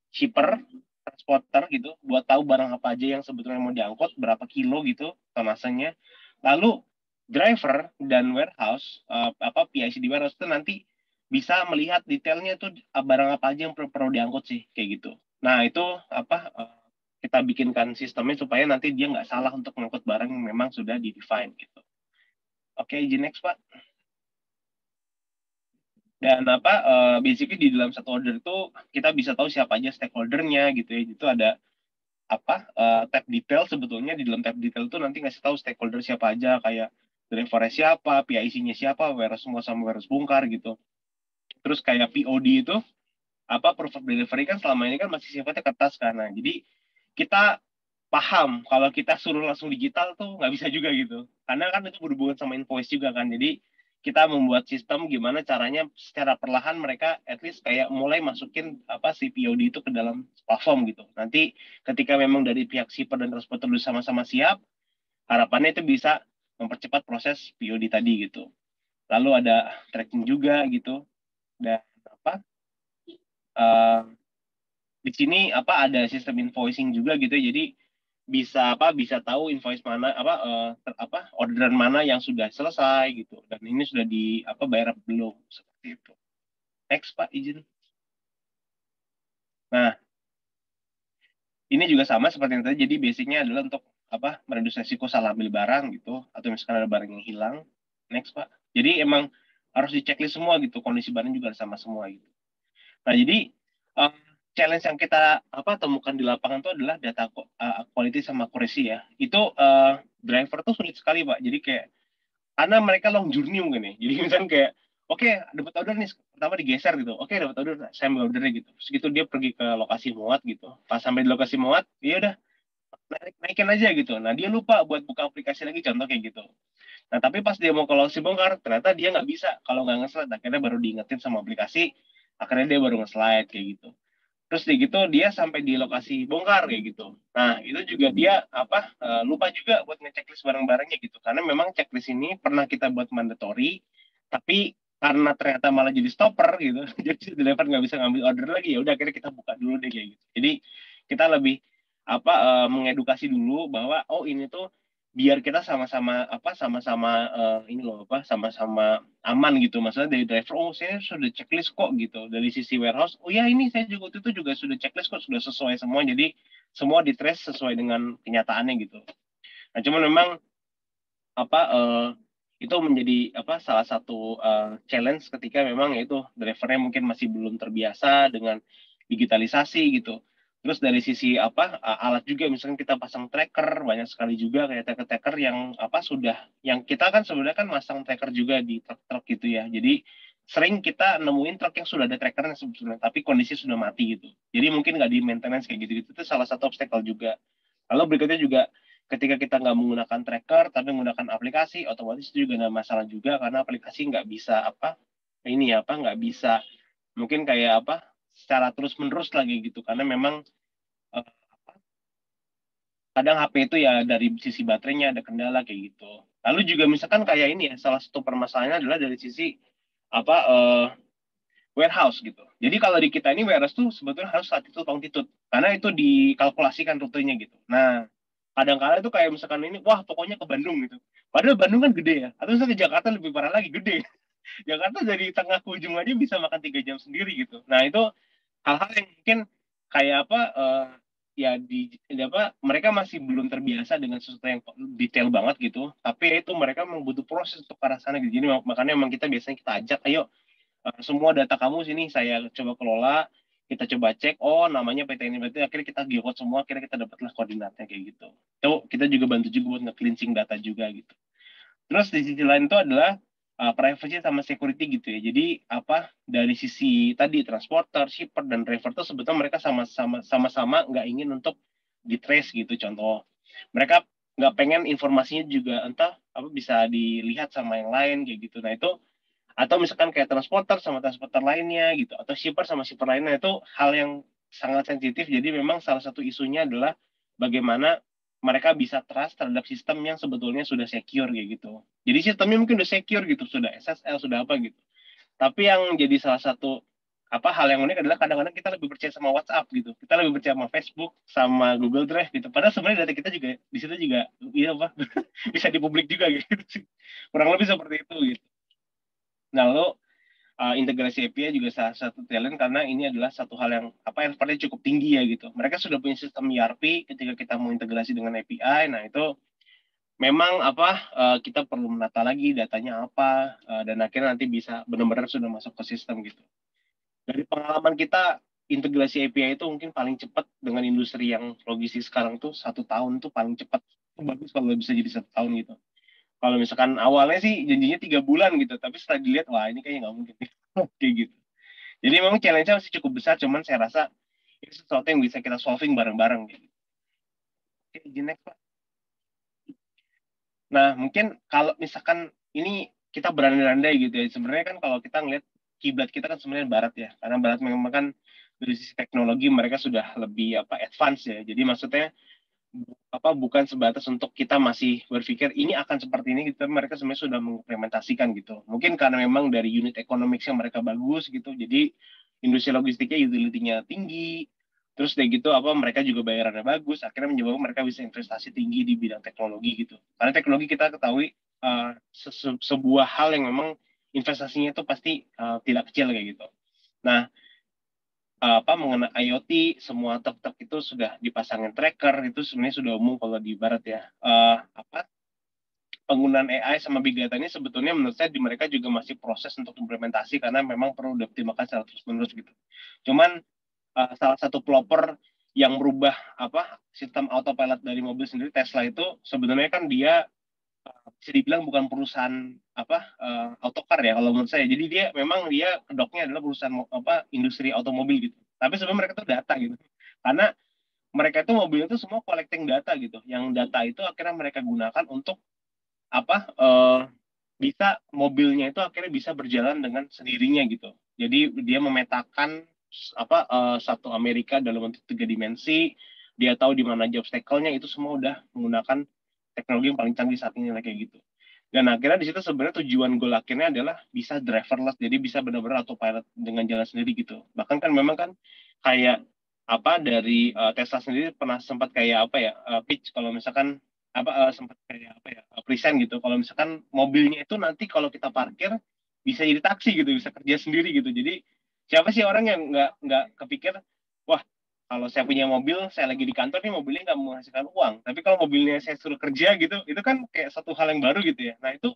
shipper, transporter gitu, buat tahu barang apa aja yang sebetulnya mau diangkut, berapa kilo gitu tonasannya. Lalu driver dan warehouse PIC di warehouse itu nanti bisa melihat detailnya tuh barang apa aja yang perlu diangkut sih kayak gitu. Nah itu apa kita bikinkan sistemnya supaya nanti dia nggak salah untuk mengangkut barang yang memang sudah di-define gitu. Oke, izin next Pak. Dan apa basically di dalam satu order itu kita bisa tahu siapa aja stakeholdernya gitu ya. Itu ada apa tab detail, sebetulnya di dalam tab detail itu nanti ngasih tahu stakeholder siapa aja, kayak drivernya siapa, PIC-nya siapa, warehouse semua sama warehouse bongkar gitu. Terus kayak POD itu apa, proof of delivery kan selama ini kan masih sifatnya kertas karena jadi kita paham kalau kita suruh langsung digital tuh nggak bisa juga gitu, karena kan itu berhubungan sama invoice juga kan. Jadi kita membuat sistem gimana caranya secara perlahan mereka at least kayak mulai masukin apa si POD itu ke dalam platform gitu. Nanti ketika memang dari pihak shipper dan transporter udah sama-sama siap, harapannya itu bisa mempercepat proses POD tadi gitu. Lalu ada tracking juga gitu, dan apa di sini apa ada sistem invoicing juga gitu, jadi bisa apa bisa tahu invoice mana apa orderan mana yang sudah selesai gitu, dan ini sudah di apa bayar belum, seperti itu. Next Pak, izin. Nah ini juga sama seperti yang tadi, jadi basicnya adalah untuk apa mereduksi resiko salah ambil barang gitu, atau misalkan ada barang yang hilang. Next Pak. Jadi emang harus diceklis semua gitu, kondisi barang juga sama semua gitu. Nah, jadi challenge yang kita apa temukan di lapangan itu adalah data quality sama accuracy ya. Itu driver tuh sulit sekali Pak. Jadi kayak karena mereka long journey mungkin ya. Jadi misalnya kayak oke, dapat order nih, pertama digeser gitu. Oke, dapat order, saya ambil ordernya gitu. Terus gitu dia pergi ke lokasi muat gitu. Pas sampai di lokasi muat, ya udah naikin aja gitu. Nah, dia lupa buat buka aplikasi lagi, contoh kayak gitu. Nah, tapi pas dia mau ke lokasi bongkar, ternyata dia nggak bisa kalau nggak nge-slide. Akhirnya baru diingetin sama aplikasi, akhirnya dia baru nge-slide kayak gitu. Terus di gitu dia sampai di lokasi bongkar kayak gitu. Nah, itu juga dia apa lupa juga buat ngechecklist barang-barangnya gitu. Karena memang checklist ini pernah kita buat mandatory, tapi karena ternyata malah jadi stopper gitu. Jadi driver nggak bisa ngambil order lagi, ya udah akhirnya kita buka dulu deh kayak gitu. Jadi kita lebih apa mengedukasi dulu bahwa oh ini tuh biar kita sama-sama apa sama-sama ini loh apa sama-sama aman gitu. Maksudnya dari driver, oh saya sudah checklist kok gitu. Dari sisi warehouse, oh ya ini saya juga itu juga sudah checklist kok, sudah sesuai semua. Jadi semua ditrace sesuai dengan kenyataannya gitu. Nah cuman memang apa itu menjadi apa salah satu challenge ketika memang itu drivernya mungkin masih belum terbiasa dengan digitalisasi gitu. Terus dari sisi apa alat juga, misalkan kita pasang tracker banyak sekali juga kayak tracker-tracker yang apa sudah, yang kita kan sebenarnya kan masang tracker juga di truk-truk gitu ya. Jadi sering kita nemuin truk yang sudah ada trackernya sebetulnya, tapi kondisi sudah mati gitu. Jadi mungkin nggak di maintenance kayak gitu-gitu, itu salah satu obstacle juga. Lalu berikutnya juga ketika kita nggak menggunakan tracker tapi menggunakan aplikasi, otomatis itu juga ada masalah juga karena aplikasi nggak bisa apa ini apa nggak bisa mungkin kayak apa secara terus menerus lagi gitu, karena memang eh, kadang HP itu ya dari sisi baterainya ada kendala kayak gitu. Lalu juga misalkan kayak ini ya, salah satu permasalahannya adalah dari sisi apa warehouse gitu. Jadi kalau di kita ini warehouse tuh sebetulnya harus latitude longitude karena itu dikalkulasikan rutenya gitu. Nah, kadang-kadang itu kayak misalkan ini, wah pokoknya ke Bandung gitu. Padahal Bandung kan gede ya. Atau misalnya ke Jakarta lebih parah lagi, gede. Jakarta dari tengah ke ujung aja bisa makan 3 jam sendiri gitu. Nah itu hal-hal yang mungkin kayak apa ya di apa mereka masih belum terbiasa dengan sesuatu yang detail banget gitu. Tapi ya itu mereka memang butuh proses untuk ke arah sana gitu. Jadi makanya memang kita biasanya kita ajak, ayo semua data kamu sini saya coba kelola, kita coba cek, oh namanya PT ini, berarti akhirnya kita geocode semua, akhirnya kita dapatlah koordinatnya kayak gitu. Itu kita juga bantu juga buat nge-cleansing data juga gitu. Terus di sisi lain itu adalah privacy sama security gitu ya. Jadi apa dari sisi tadi transporter, shipper dan driver tuh sebetulnya mereka sama-sama nggak ingin untuk di-trace gitu. Contoh, mereka nggak pengen informasinya juga entah apa bisa dilihat sama yang lain kayak gitu. Nah itu atau misalkan kayak transporter sama transporter lainnya gitu, atau shipper sama shipper lainnya, itu hal yang sangat sensitif. Jadi memang salah satu isunya adalah bagaimana mereka bisa trust terhadap sistem yang sebetulnya sudah secure kayak gitu. Jadi sistemnya mungkin udah secure gitu, sudah SSL, sudah apa gitu. Tapi yang jadi salah satu apa hal yang unik adalah kadang-kadang kita lebih percaya sama WhatsApp gitu. Kita lebih percaya sama Facebook, sama Google Drive gitu. Padahal sebenarnya data kita juga di situ juga iya apa bisa dipublik juga gitu. Kurang lebih seperti itu gitu. Nah, lalu integrasi API juga salah satu talent karena ini adalah satu hal yang effortnya cukup tinggi ya gitu. Mereka sudah punya sistem ERP ketika kita mau integrasi dengan API. Nah itu memang kita perlu menata lagi datanya apa dan akhirnya nanti bisa benar-benar sudah masuk ke sistem gitu. Dari pengalaman kita integrasi API itu mungkin paling cepat dengan industri yang logistik sekarang tuh 1 tahun tuh paling cepat. Bagus kalau bisa jadi 1 tahun gitu. Kalau misalkan awalnya sih janjinya 3 bulan gitu, tapi setelah dilihat wah ini kayaknya nggak mungkin kayak gitu. Jadi memang challenge-nya masih cukup besar, cuman saya rasa ini sesuatu yang bisa kita solving bareng-bareng gitu. Oke, next Pak. Nah mungkin kalau misalkan ini kita berandai-andai gitu ya, sebenarnya kan kalau kita ngeliat kiblat kita kan sebenarnya Barat ya, karena Barat memang kan dari sisi teknologi mereka sudah lebih advance ya. Jadi maksudnya bukan sebatas untuk kita masih berpikir ini akan seperti ini gitu, mereka sebenarnya sudah mengimplementasikan gitu. Mungkin karena memang dari unit economics yang mereka bagus gitu, jadi industri logistiknya utility-nya tinggi, terus kayak gitu mereka juga bayarannya bagus, akhirnya menyebabkan mereka bisa investasi tinggi di bidang teknologi gitu. Karena teknologi kita ketahui sebuah hal yang memang investasinya itu pasti tidak kecil kayak gitu. Nah, mengenai IoT, semua truk-truk itu sudah dipasangin tracker, itu sebenarnya sudah umum kalau di Barat ya. Penggunaan AI sama Big Data ini sebetulnya menurut saya di mereka juga masih proses untuk implementasi karena memang perlu dioptimalkan secara terus-menerus gitu. Cuman salah satu pelopor yang merubah sistem autopilot dari mobil sendiri, Tesla itu sebenarnya kan dia bisa dibilang bukan perusahaan autocar ya kalau menurut saya. Jadi dia kedoknya adalah perusahaan industri otomobil gitu. Tapi sebenarnya mereka tuh data gitu. Karena mereka itu mobilnya itu semua collecting data gitu. Yang data itu akhirnya mereka gunakan untuk bisa mobilnya itu akhirnya bisa berjalan dengan sendirinya gitu. Jadi dia memetakan satu Amerika dalam bentuk 3 dimensi. Dia tahu di mana aja obstacle-nya, itu semua udah menggunakan teknologi yang paling canggih saat ini kayak gitu. Dan akhirnya di situ sebenarnya tujuan goal akhirnya adalah bisa driverless, jadi bisa benar-benar autopilot dengan jalan sendiri gitu. Bahkan kan memang kan kayak dari Tesla sendiri pernah sempat kayak pitch kalau misalkan sempat kayak present gitu. Kalau misalkan mobilnya itu nanti kalau kita parkir bisa jadi taksi gitu, bisa kerja sendiri gitu. Jadi siapa sih orang yang nggak kepikir, wah kalau saya punya mobil, saya lagi di kantor nih mobilnya nggak menghasilkan uang. Tapi kalau mobilnya saya suruh kerja gitu, itu kan kayak satu hal yang baru gitu ya. Nah itu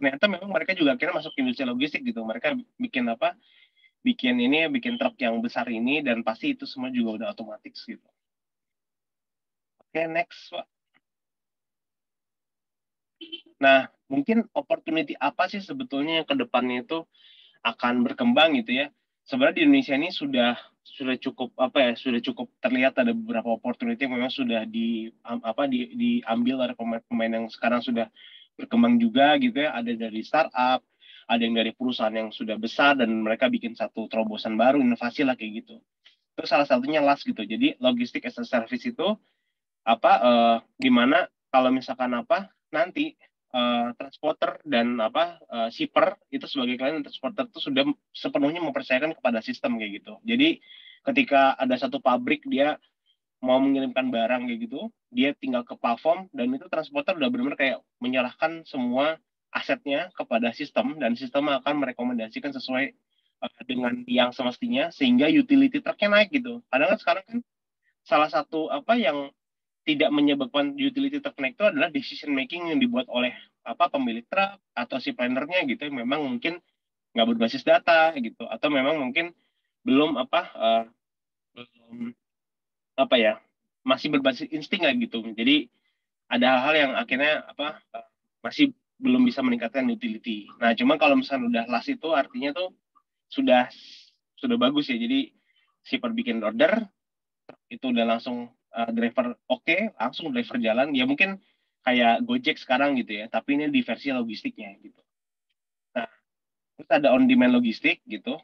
ternyata memang mereka juga akhirnya masuk ke industri logistik gitu. Mereka bikin bikin truk yang besar ini dan pasti itu semua juga udah otomatis gitu. Oke, next Pak. Nah, mungkin opportunity apa sih sebetulnya yang ke depannya itu akan berkembang gitu ya. Sebenarnya di Indonesia ini sudah cukup sudah cukup terlihat ada beberapa opportunity yang memang sudah diambil oleh pemain-pemain yang sekarang sudah berkembang juga gitu ya. Ada dari startup, ada yang dari perusahaan yang sudah besar dan mereka bikin satu terobosan baru, inovasi lah kayak gitu. Terus salah satunya LAS gitu. Jadi logistik as a service itu gimana kalau misalkan nanti transporter dan shipper itu sebagai klien transporter itu sudah sepenuhnya mempercayakan kepada sistem kayak gitu. Jadi ketika ada satu pabrik dia mau mengirimkan barang kayak gitu, dia tinggal ke platform dan itu transporter udah benar-benar kayak menyerahkan semua asetnya kepada sistem dan sistem akan merekomendasikan sesuai dengan yang semestinya sehingga utility truknya naik gitu. Kadang kan sekarang kan salah satu yang tidak menyebabkan utility terconnect itu adalah decision making yang dibuat oleh pemilik truk atau si plannernya gitu yang memang mungkin nggak berbasis data gitu atau memang mungkin belum masih berbasis insting lah gitu. Jadi ada hal-hal yang akhirnya masih belum bisa meningkatkan utility. Nah, cuma kalau misalnya udah LAS itu artinya tuh sudah bagus ya. Jadi si bikin order itu udah langsung driver langsung driver jalan ya mungkin kayak Gojek sekarang gitu ya tapi ini di versi logistiknya gitu. Nah terus ada on demand logistik gitu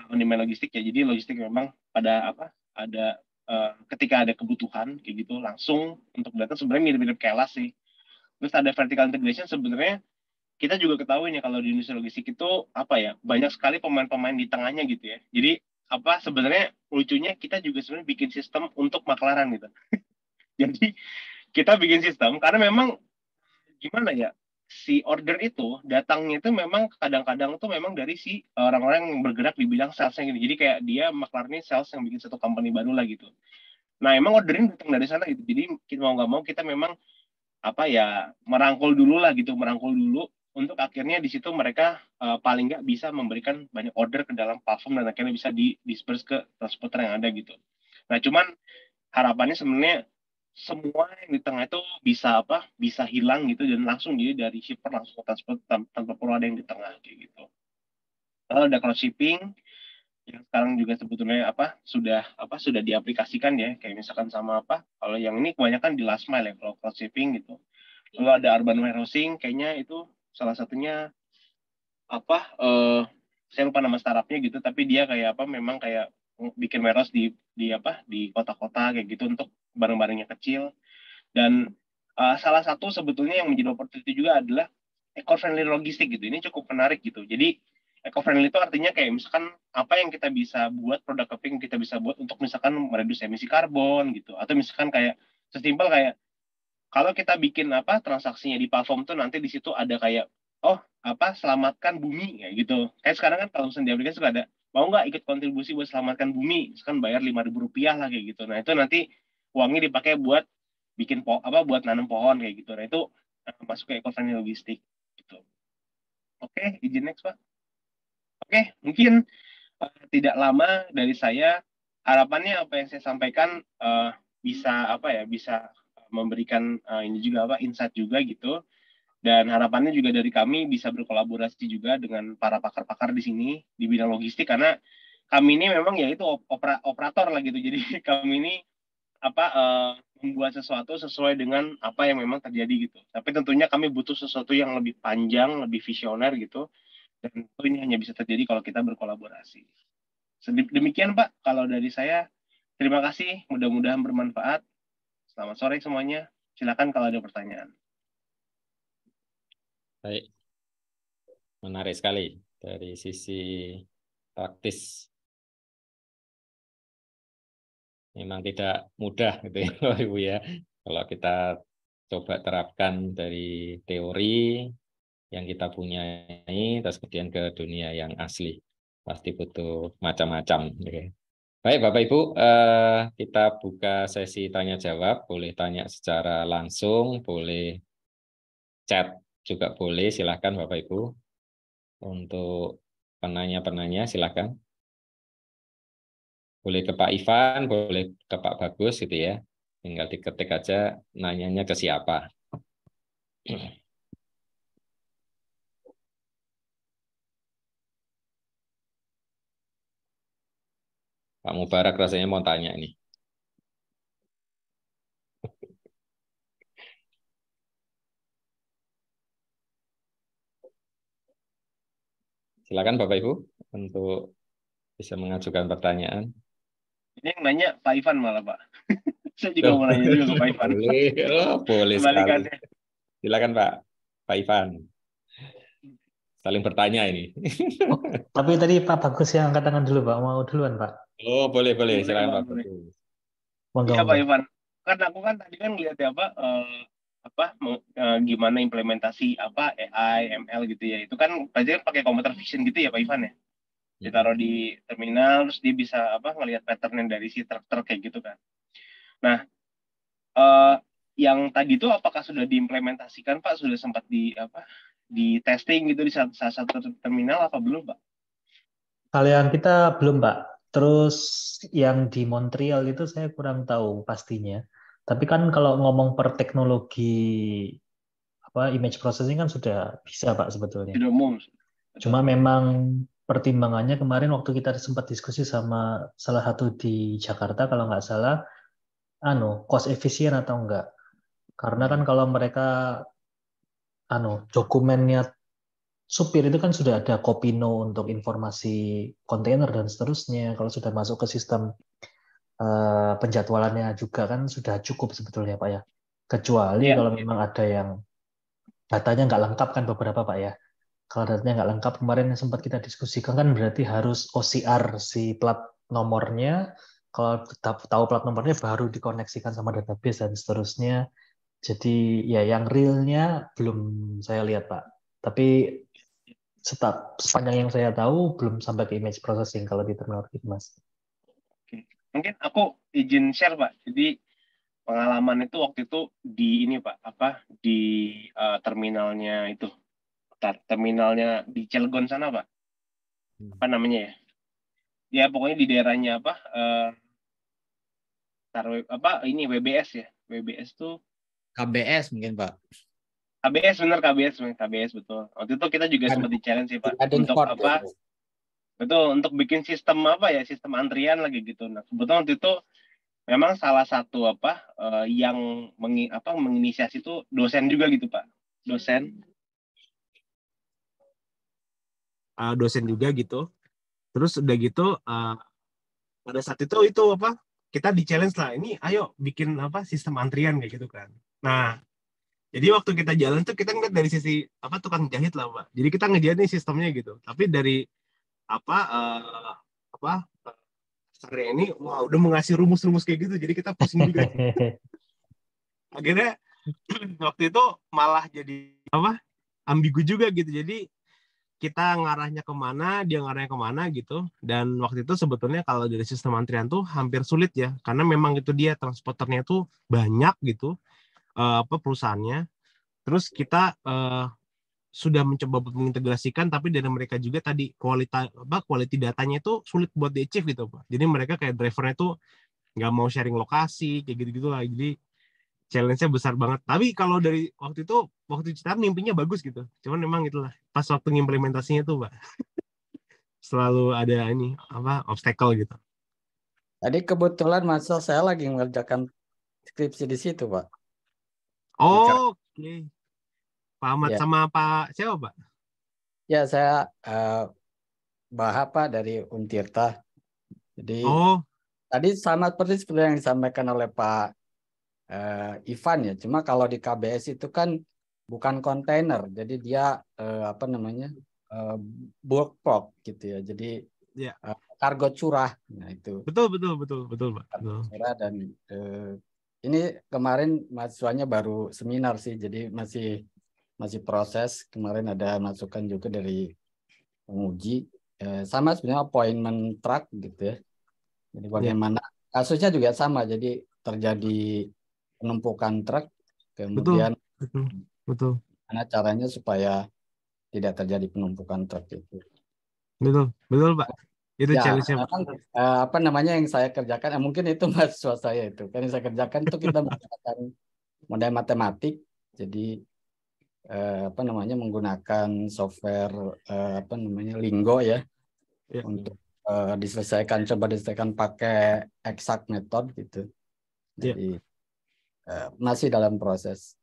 on demand logistik ya jadi logistik memang pada ada ketika ada kebutuhan kayak gitu langsung untuk datang sebenarnya mirip-mirip kayak LAS sih. Terus ada vertical integration sebenarnya kita juga ketahui nih kalau di industri logistik itu banyak sekali pemain-pemain di tengahnya gitu ya. Jadi sebenarnya lucunya kita juga sebenarnya bikin sistem untuk maklaran gitu. Jadi kita bikin sistem karena memang gimana ya si order itu datangnya itu memang kadang-kadang tuh memang dari si orang-orang yang bergerak di bidang salesnya gitu. Jadi kayak dia maklarnya sales yang bikin satu company baru lah gitu. Nah emang orderin datang dari sana gitu. Jadi kita mau nggak mau kita memang apa ya merangkul dulu lah gitu, merangkul dulu untuk akhirnya di situ mereka paling nggak bisa memberikan banyak order ke dalam platform dan akhirnya bisa di disperse ke transporter yang ada gitu. Nah cuman harapannya sebenarnya semua yang di tengah itu bisa apa bisa hilang gitu dan langsung jadi dari shipper langsung ke transport tanpa perlu ada yang di tengah kayak gitu. Kalau ada dropshipping yang sekarang juga sebetulnya sudah diaplikasikan ya kayak misalkan sama apa kalau yang ini kebanyakan di last mile ya kalau dropshipping gitu. Lalu ada urban warehousing kayaknya itu salah satunya apa saya lupa nama startupnya gitu tapi dia kayak apa memang kayak bikin warehouse di kota-kota kayak gitu untuk barang-barangnya kecil. Dan salah satu sebetulnya yang menjadi opportunity juga adalah eco-friendly logistik gitu. Ini cukup menarik gitu. Jadi eco-friendly itu artinya kayak misalkan apa yang kita bisa buat, produk apa yang kita bisa buat untuk misalkan mereduksi emisi karbon gitu. Atau misalkan kayak sesimpel kayak kalau kita bikin apa transaksinya di platform tuh nanti di situ ada kayak oh apa selamatkan bumi kayak gitu. Kayak sekarang kan kalau misalnya di aplikasi suka ada mau nggak ikut kontribusi buat selamatkan bumi, misalkan bayar Rp5.000 lah kayak gitu. Nah itu nanti uangnya dipakai buat bikin buat nanam pohon kayak gitu. Nah itu masuk ke eco-friendly logistik gitu. Oke, izin next Pak. Oke, mungkin tidak lama dari saya. Harapannya apa yang saya sampaikan bisa bisa memberikan ini juga insight juga gitu. Dan harapannya juga dari kami bisa berkolaborasi juga dengan para pakar-pakar di sini di bidang logistik karena kami ini memang ya itu operator lah gitu. Jadi kami ini membuat sesuatu sesuai dengan apa yang memang terjadi gitu. Tapi tentunya kami butuh sesuatu yang lebih panjang, lebih visioner gitu. Dan itu ini hanya bisa terjadi kalau kita berkolaborasi. Demikian Pak, kalau dari saya terima kasih, mudah-mudahan bermanfaat. Selamat sore semuanya. Silakan kalau ada pertanyaan. Baik, menarik sekali dari sisi praktis. Memang tidak mudah gitu ya, Ibu ya. Kalau kita coba terapkan dari teori yang kita punyai, terus kemudian ke dunia yang asli, pasti butuh macam-macam. Oke. Baik, Bapak Ibu, kita buka sesi tanya jawab. Boleh tanya secara langsung, boleh chat juga boleh. Silakan Bapak Ibu. Untuk penanya-penanya, silakan. Boleh ke Pak Ivan, boleh ke Pak Bagus gitu ya. Tinggal diketik aja nanyanya ke siapa. Pak Mubarak rasanya mau tanya ini. Silakan Bapak Ibu untuk bisa mengajukan pertanyaan. Ini yang nanya Pak Ivan malah Pak. Saya juga mau nanya juga ke Pak Ivan. Boleh, boleh sekali. Silakan Pak Ivan. Saling bertanya ini. Oh, tapi tadi Pak Bagus yang angkat tangan dulu Pak, mau duluan Pak. Oh boleh, silakan Pak Bagus. Iya Pak Ivan. Kan aku kan tadi kan lihat ya gimana implementasi AI, ML gitu ya. Itu kan pasti kan pakai computer vision gitu ya Pak Ivan ya. Ditaruh di terminal terus dia bisa ngelihat pattern dari si truk-truk kayak gitu kan. Nah, yang tadi itu apakah sudah diimplementasikan Pak? Sudah sempat di testing gitu di salah satu terminal apa belum Pak? Kalau yang kita belum Pak. Terus yang di Montreal itu saya kurang tahu pastinya. Tapi kan kalau ngomong per teknologi image processing kan sudah bisa Pak sebetulnya. Sudah umum. Cuma memang pertimbangannya kemarin waktu kita sempat diskusi sama salah satu di Jakarta kalau nggak salah, cost efisien atau enggak. Karena kan kalau mereka dokumennya supir itu kan sudah ada Kopino untuk informasi kontainer dan seterusnya. Kalau sudah masuk ke sistem penjadwalannya juga kan sudah cukup sebetulnya Pak ya. Kecuali kalau memang ada yang datanya nggak lengkap kan beberapa Pak ya. Kalau datanya nggak lengkap kemarin yang sempat kita diskusikan kan berarti harus OCR si plat nomornya. Kalau tahu plat nomornya baru dikoneksikan sama database dan seterusnya. Jadi ya yang realnya belum saya lihat Pak. Tapi sepanjang yang saya tahu belum sampai ke image processing kalau di terminal Mas. Oke. Mungkin aku izin share Pak. Jadi pengalaman itu waktu itu di ini Pak, di terminalnya itu, terminalnya di Cilegon sana Pak. Apa namanya ya? Ya pokoknya di daerahnya ini WBS ya. WBS tuh KBS mungkin Pak. KBS betul. Waktu itu kita juga sempat di-challenge sih Pak Ada untuk import, apa? gitu. Betul, untuk bikin sistem sistem antrian lagi gitu. Nah, kebetulan waktu itu memang salah satu yang menginisiasi itu dosen juga gitu Pak. Dosen juga gitu. Terus udah gitu pada saat itu kita di challenge lah, ini ayo bikin sistem antrian kayak gitu kan. Nah, jadi waktu kita jalan tuh kita ngeliat dari sisi tukang jahit lah Pak. Jadi kita ngejahit nih sistemnya gitu. Tapi dari Sarya ini udah mengasih rumus-rumus kayak gitu. Jadi kita pusing juga. Akhirnya waktu itu malah jadi ambigu juga gitu. Jadi kita ngarahnya kemana, dia ngarahnya kemana gitu. Dan waktu itu sebetulnya kalau dari sistem antrian tuh hampir sulit ya, karena memang itu dia transporternya tuh banyak gitu, perusahaannya. Terus kita sudah mencoba mengintegrasikan, tapi dari mereka juga tadi quality datanya itu sulit buat di-achieve gitu Pak. Jadi mereka kayak drivernya tuh nggak mau sharing lokasi kayak gitu-gitu lah. Jadi challenge-nya besar banget. Tapi kalau dari waktu kita mimpinya bagus gitu. Cuman memang itulah pas waktu ngimplementasinya tuh Pak selalu ada obstacle gitu. Tadi kebetulan Masal saya lagi mengerjakan skripsi di situ Pak. Oh, oke. Pak Ahmad Ya. sama Pak siapa Pak? Ya saya Bahap Pak dari Untirta. Jadi tadi sama seperti yang disampaikan oleh Pak Ivan ya. Cuma kalau di KBS itu kan bukan kontainer, jadi dia bulk prop gitu ya. Jadi kargo curah. Nah itu. Betul Pak. Kargo curah dan ini kemarin mahasiswanya baru seminar sih, jadi masih proses. Kemarin ada masukan juga dari penguji. Sama sebenarnya appointment truck gitu ya. Jadi bagaimana kasusnya juga sama. Jadi terjadi penumpukan truk, kemudian betul. Karena caranya supaya tidak terjadi penumpukan truk itu. Betul Pak. Itu ya, challenge-nya. Yang saya kerjakan, mungkin itu mahasiswa saya itu. Kan yang saya kerjakan itu kita menggunakan model matematik, jadi menggunakan software Lingo ya. Untuk coba diselesaikan pakai exact method gitu. Jadi masih dalam proses.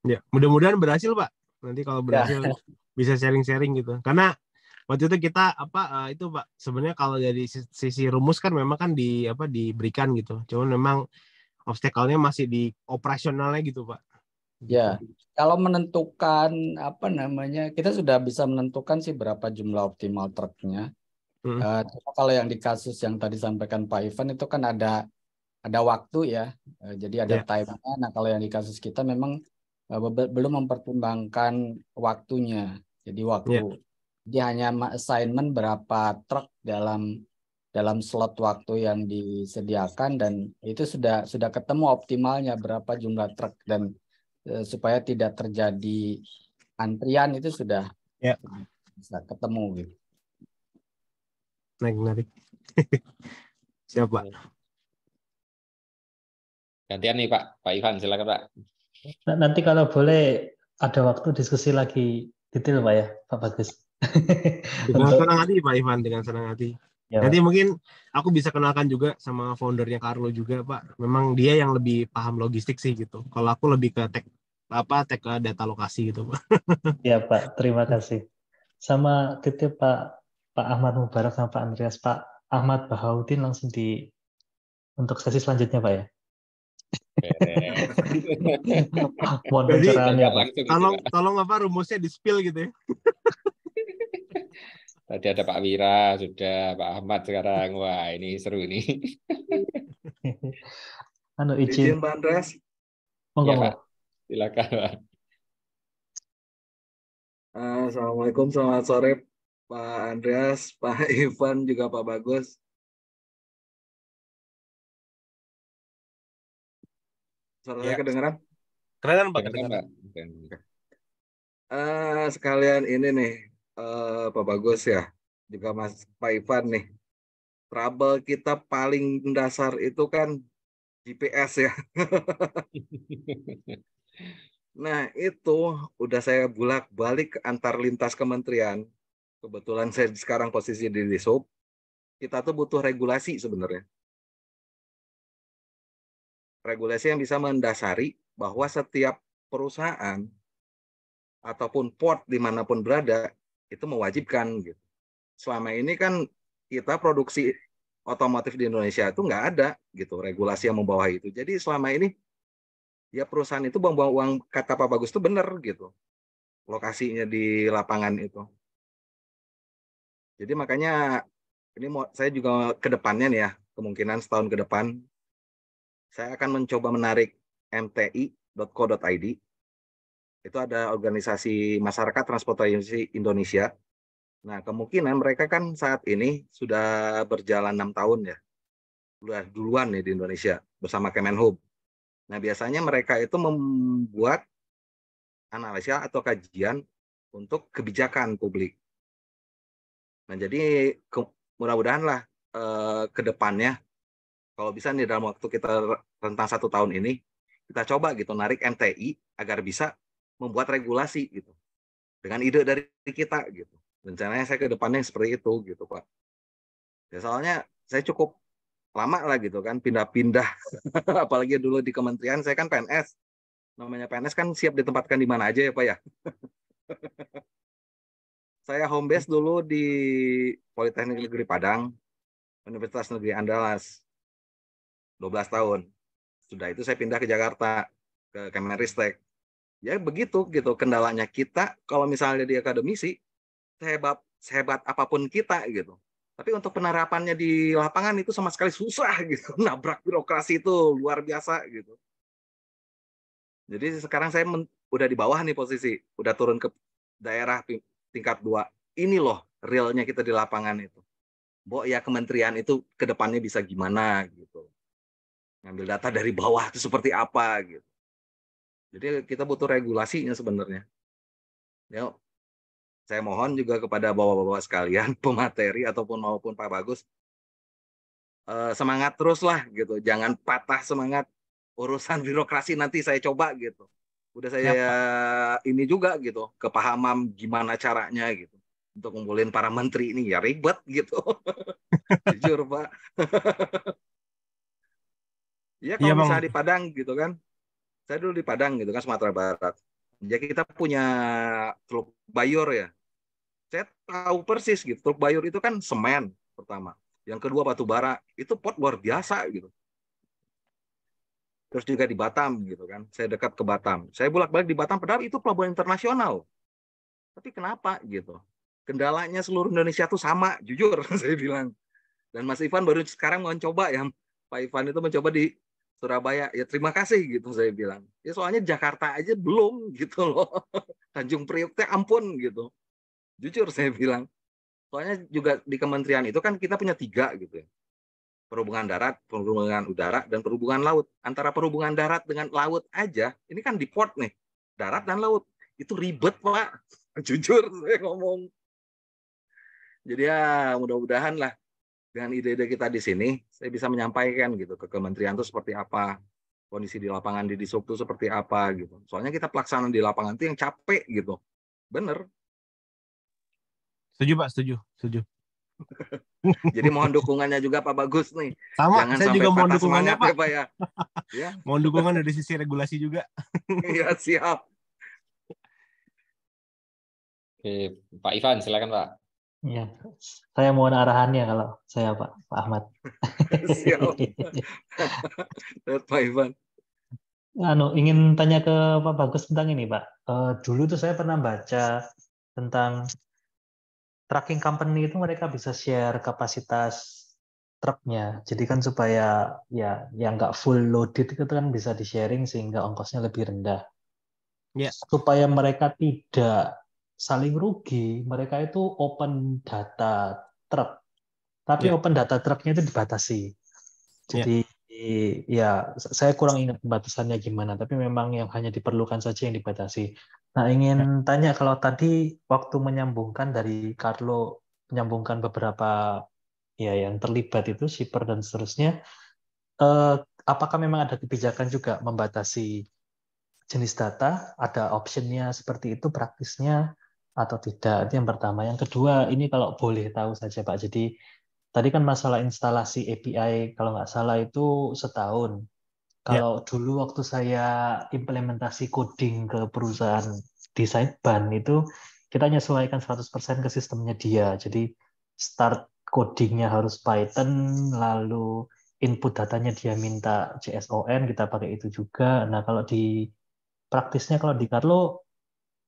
Ya, mudah-mudahan berhasil Pak. Nanti kalau berhasil bisa sharing-sharing gitu. Karena waktu itu kita itu Pak, sebenarnya kalau dari sisi rumus kan memang kan diberikan gitu. Cuman memang obstacle-nya masih di operasionalnya gitu Pak. Ya, kalau menentukan kita sudah bisa menentukan sih berapa jumlah optimal truknya. Kalau yang di kasus yang tadi sampaikan Pak Ivan itu kan ada waktu ya, jadi ada time-nya. Nah kalau yang di kasus kita memang belum mempertimbangkan waktunya. Jadi dia hanya assignment berapa truk dalam slot waktu yang disediakan, dan itu sudah ketemu optimalnya berapa jumlah truk, dan supaya tidak terjadi antrian itu sudah bisa ketemu gitu. Menarik. Siap Pak. Gantian nih Pak Ivan, silakan Pak. Nanti kalau boleh ada waktu diskusi lagi detail Pak ya, Pak Bagus. Dengan senang hati Pak Ivan, dengan senang hati. Ya, nanti mungkin aku bisa kenalkan juga sama foundernya Carlo juga Pak. Memang dia yang lebih paham logistik sih gitu. Kalau aku lebih ke tech data lokasi gitu Pak. Ya Pak, terima kasih. Sama titip Pak Ahmad Mubarak sama Pak Andreas. Pak Ahmad Bahaudin langsung untuk sesi selanjutnya Pak ya. Mohon pencerahannya Pak. Tolong rumusnya di spill gitu ya. Tadi ada Pak Wira, sudah Pak Ahmad sekarang. Wah, ini seru ini. Izin Pak Andreas. Monggo, Ya Pak, monggo. silakan Pak. Assalamualaikum, selamat sore Pak Andreas, Pak Ivan, juga Pak Bagus. Suara saya Ya, kedengeran? keren Pak, Silakan kedengaran. Pak. Sekalian ini nih, Pak Bagus ya, juga Mas Pak Ivan nih. Trouble kita paling dasar itu kan GPS ya. Nah itu udah saya bolak-balik antar lintas kementerian. Kebetulan saya sekarang posisi di Dishub. Kita tuh butuh regulasi sebenarnya. Regulasi yang bisa mendasari bahwa setiap perusahaan ataupun port dimanapun berada itu mewajibkan gitu. Selama ini kan kita produksi otomotif di Indonesia itu nggak ada gitu regulasi yang membawahi itu. Jadi selama ini ya perusahaan itu buang-buang uang, kata Pak Bagus itu benar gitu. Lokasinya di lapangan itu. Jadi makanya ini saya juga ke depannya nih ya, kemungkinan setahun ke depan saya akan mencoba menarik mti.co.id. Itu ada organisasi masyarakat transportasi Indonesia. Nah, kemungkinan mereka kan saat ini sudah berjalan 6 tahun ya. Udah duluan nih di Indonesia bersama Kemenhub. Nah, biasanya mereka itu membuat analisa atau kajian untuk kebijakan publik. Nah, jadi mudah-mudahan lah ke depannya, kalau bisa nih dalam waktu kita rentang 1 tahun ini, kita coba gitu narik MTI agar bisa membuat regulasi gitu. Dengan ide dari kita gitu. Rencananya saya ke depannya seperti itu gitu Pak. Ya soalnya saya cukup lama lah gitu kan pindah-pindah. Apalagi dulu di kementerian saya kan PNS. Namanya PNS kan siap ditempatkan di mana aja ya Pak ya. Saya home base dulu di Politeknik Negeri Padang, Universitas Negeri Andalas. 12 tahun. Sudah itu saya pindah ke Jakarta, ke Kemenristek. Ya begitu gitu kendalanya kita kalau misalnya di akademisi sehebat apapun kita gitu. Tapi untuk penerapannya di lapangan itu sama sekali susah gitu. Nabrak birokrasi itu luar biasa gitu. Jadi sekarang saya udah di bawah nih posisi, udah turun ke daerah tingkat 2. Ini loh realnya kita di lapangan itu. Bo ya kementerian itu ke depannya bisa gimana gitu. Ngambil data dari bawah itu seperti apa gitu. Jadi kita butuh regulasinya sebenarnya. Ya, saya mohon juga kepada bapak-bapak sekalian, pemateri ataupun maupun Pak Bagus, semangat terus lah gitu, jangan patah semangat. Urusan birokrasi nanti saya coba gitu. Udah saya ini juga gitu, kepahaman gimana caranya gitu untuk ngumpulin para menteri ini ya ribet gitu. Jujur Pak. Ya Iya kalau Bang. misalnya di Padang gitu kan, saya dulu di Padang gitu kan Sumatera Barat. Jadi kita punya Teluk Bayor ya. Saya tahu persis gitu. Teluk Bayor itu kan semen pertama. Yang kedua batu bara. Itu pot luar biasa gitu. Terus juga di Batam gitu kan. Saya dekat ke Batam. Saya bolak-balik di Batam padahal itu pelabuhan internasional. Tapi kenapa gitu? Kendalanya seluruh Indonesia tuh sama, jujur saya bilang. Dan Mas Ivan baru sekarang mau coba ya. Pak Ivan itu mencoba di Surabaya. Ya terima kasih gitu saya bilang. Ya soalnya Jakarta aja belum gitu loh. Tanjung Priok teh ampun gitu. Jujur saya bilang. Soalnya juga di kementerian itu kan kita punya 3 gitu ya. Perhubungan darat, perhubungan udara, dan perhubungan laut. Antara perhubungan darat dengan laut aja, ini kan di port nih. Darat dan laut. Itu ribet, Pak. Jujur saya ngomong. Jadi ya mudah-mudahan lah dengan ide-ide kita di sini, saya bisa menyampaikan gitu ke kementerian itu seperti apa. Kondisi di lapangan di Dishub itu seperti apa gitu. Soalnya kita pelaksanaan di lapangan itu yang capek gitu. Bener. Setuju Pak, setuju. Jadi mohon dukungannya juga Pak Bagus nih. Sama, jangan saya sampai juga mohon patah dukungannya semangat Pak. ya Pak ya. Ya. Mohon dukungan dari sisi regulasi juga. Iya siap. Oke, Pak Ivan, silakan Pak. Ya, saya mohon arahannya kalau saya Pak Ahmad. Siap. Pak Ivan. Ingin tanya ke Pak Bagus tentang ini Pak. Dulu tuh saya pernah baca tentang tracking company itu mereka bisa share kapasitas truknya. Jadi kan supaya ya yang nggak full loaded itu kan bisa di-sharing sehingga ongkosnya lebih rendah. Ya. Supaya mereka tidak saling rugi, mereka itu open data truk. Tapi Ya. open data truknya itu dibatasi. Jadi ya saya kurang ingat batasannya gimana, tapi memang yang hanya diperlukan saja yang dibatasi. Nah, ingin tanya kalau tadi waktu menyambungkan dari Carlo menyambungkan beberapa ya yang terlibat itu shipper dan seterusnya, apakah memang ada kebijakan juga membatasi jenis data, ada optionnya seperti itu praktisnya atau tidak? Itu yang pertama. Yang kedua, ini kalau boleh tahu saja Pak. Jadi tadi kan masalah instalasi API kalau nggak salah itu setahun. Ya. Kalau dulu waktu saya implementasi coding ke perusahaan di Sideban itu kita menyesuaikan 100% ke sistemnya dia. Jadi start codingnya harus Python, lalu input datanya dia minta JSON, kita pakai itu juga. Nah, kalau di praktisnya kalau di Carlo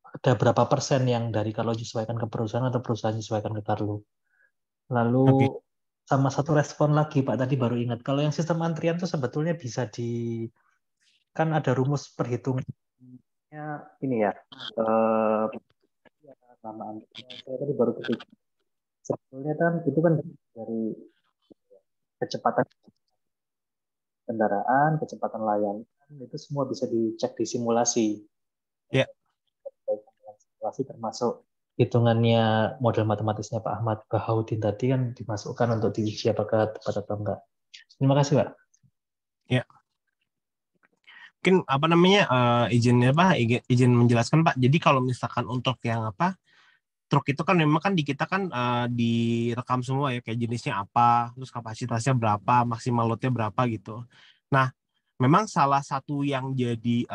ada berapa persen yang dari Carlo menyesuaikan ke perusahaan atau perusahaan menyesuaikan ke Carlo? Oke. Lalu sama satu respon lagi Pak, tadi baru ingat. Kalau yang sistem antrian itu sebetulnya bisa kan ada rumus perhitungannya ini ya. Nama antrian. Saya tadi baru ketik. Sebetulnya kan itu kan dari kecepatan kendaraan, kecepatan layanan, itu semua bisa dicek di simulasi. Ya. Simulasi termasuk hitungannya model matematisnya Pak Ahmad Bahaudin tadi kan dimasukkan untuk diuji apakah tepat atau enggak. Terima kasih Pak. Ya. Mungkin apa namanya izin menjelaskan Pak. Jadi kalau misalkan untuk yang truk itu kan memang kan di kita kan direkam semua ya, kayak jenisnya apa, terus kapasitasnya berapa, maksimal loadnya berapa gitu. Nah, memang salah satu yang jadi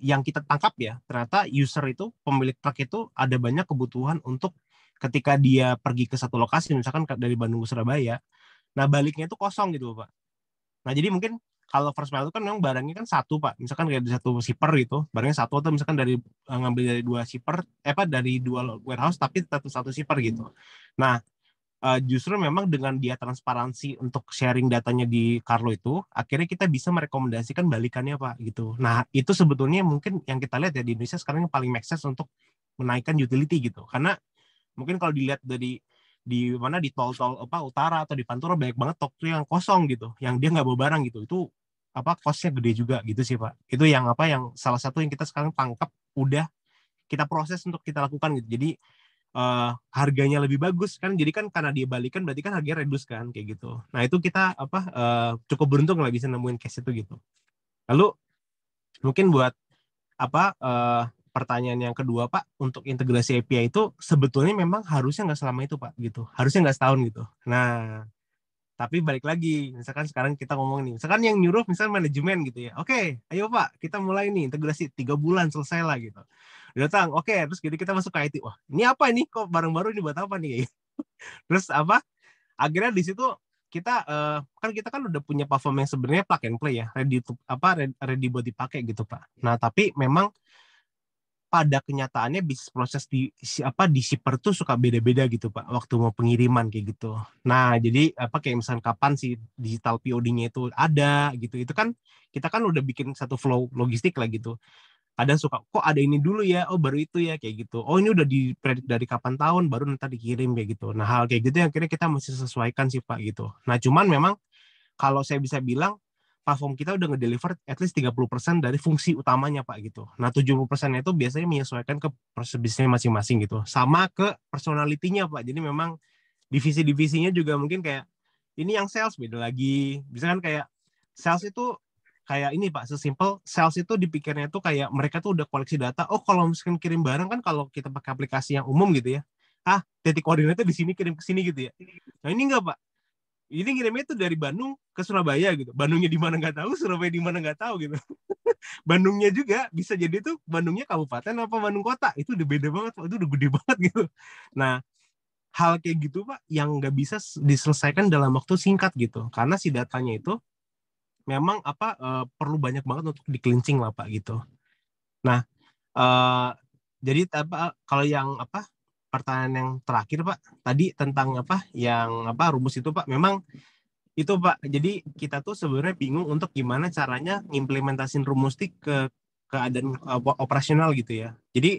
yang kita tangkap ya, ternyata user itu, pemilik truk itu ada banyak kebutuhan untuk ketika dia pergi ke satu lokasi, misalkan dari Bandung ke Surabaya, nah baliknya itu kosong gitu Pak. Nah, jadi mungkin kalau first mile itu kan memang barangnya kan satu Pak. Misalkan kayak dari satu shipper gitu, barangnya satu, atau misalkan ngambil dari dua shipper, dari dua warehouse tapi satu shipper gitu. Nah, justru memang dengan dia transparansi untuk sharing datanya di Carlo itu, akhirnya kita bisa merekomendasikan balikannya Pak gitu. Nah, itu sebetulnya mungkin yang kita lihat ya di Indonesia sekarang yang paling make sense untuk menaikkan utility gitu. Karena mungkin kalau dilihat di mana di tol-tol utara atau di Pantura banyak banget truk yang kosong gitu, yang dia nggak bawa barang gitu. Itu costnya gede juga gitu sih Pak. Itu yang salah satu yang kita sekarang tangkap, udah kita proses untuk kita lakukan gitu. Jadi harganya lebih bagus kan, jadi kan karena dia balikan berarti kan harganya reduce kan kayak gitu. Nah itu kita cukup beruntung lah bisa nemuin case itu gitu. Lalu mungkin buat pertanyaan yang kedua Pak, untuk integrasi API itu sebetulnya memang harusnya nggak selama itu Pak gitu, harusnya nggak setahun gitu. Nah tapi balik lagi, misalkan sekarang kita ngomong nih, misalkan yang nyuruh misalkan manajemen gitu ya, oke, ayo Pak kita mulai nih integrasi 3 bulan selesai lah gitu. Datang, oke, terus kita masuk ke IT, wah ini apa ini, kok barang baru ini buat apa nih? Terus akhirnya di situ kita kita kan udah punya platform yang sebenarnya plug and play ya, ready buat dipakai gitu Pak. Nah tapi memang pada kenyataannya bisnis proses di shipper tuh suka beda-beda gitu Pak, waktu mau pengiriman kayak gitu. Nah jadi kayak misalnya kapan sih digital POD-nya itu ada gitu, itu kan kita kan udah bikin satu flow logistik lah gitu. Kadang suka kok ada ini dulu ya, oh baru itu ya kayak gitu, oh ini udah dipredik dari kapan tahun baru nanti dikirim kayak gitu. Nah hal kayak gitu yang akhirnya kita mesti sesuaikan sih Pak gitu. Nah cuman memang kalau saya bisa bilang platform kita udah ngedeliver at least 30% dari fungsi utamanya Pak gitu. Nah 70% itu biasanya menyesuaikan ke proses bisnisnya masing-masing gitu, sama ke personality-nya Pak. Jadi memang divisi-divisinya juga mungkin kayak ini yang sales beda lagi. Bisa kan kayak sales itu kayak ini Pak, sesimpel sales itu dipikirnya tuh kayak mereka tuh udah koleksi data. Oh kalau misalkan kirim barang kan kalau kita pakai aplikasi yang umum gitu ya, titik koordinatnya di sini kirim ke sini gitu ya. Nah ini enggak Pak, ini kirimnya tuh dari Bandung ke Surabaya gitu. Bandungnya di mana nggak tahu, Surabaya di mana nggak tahu gitu. Bandungnya juga bisa jadi tuh Bandungnya kabupaten apa Bandung kota, itu udah beda banget Pak, itu udah gede banget gitu. Nah hal kayak gitu Pak yang nggak bisa diselesaikan dalam waktu singkat gitu, karena si datanya itu memang perlu banyak banget untuk di cleansing lah Pak gitu. Nah jadi kalau yang pertanyaan yang terakhir Pak, tadi tentang rumus itu Pak, memang itu Pak. Jadi kita tuh sebenarnya bingung untuk gimana caranya ngimplementasin rumustik ke keadaan operasional gitu ya. Jadi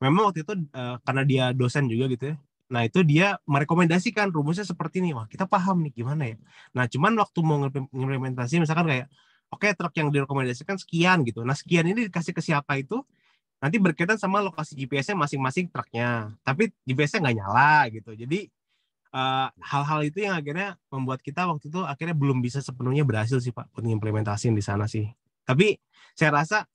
memang waktu itu karena dia dosen juga gitu ya. Nah itu dia merekomendasikan rumusnya seperti ini. Wah kita paham nih gimana ya. Nah cuman waktu mau ngimplementasi misalkan kayak oke truk yang direkomendasikan sekian gitu. Nah sekian ini dikasih ke siapa itu nanti berkaitan sama lokasi GPS-nya masing-masing truknya. Tapi GPS-nya nggak nyala gitu. Jadi hal-hal itu yang akhirnya membuat kita waktu itu akhirnya belum bisa sepenuhnya berhasil sih Pak untuk implementasiin di sana sih. Tapi saya rasa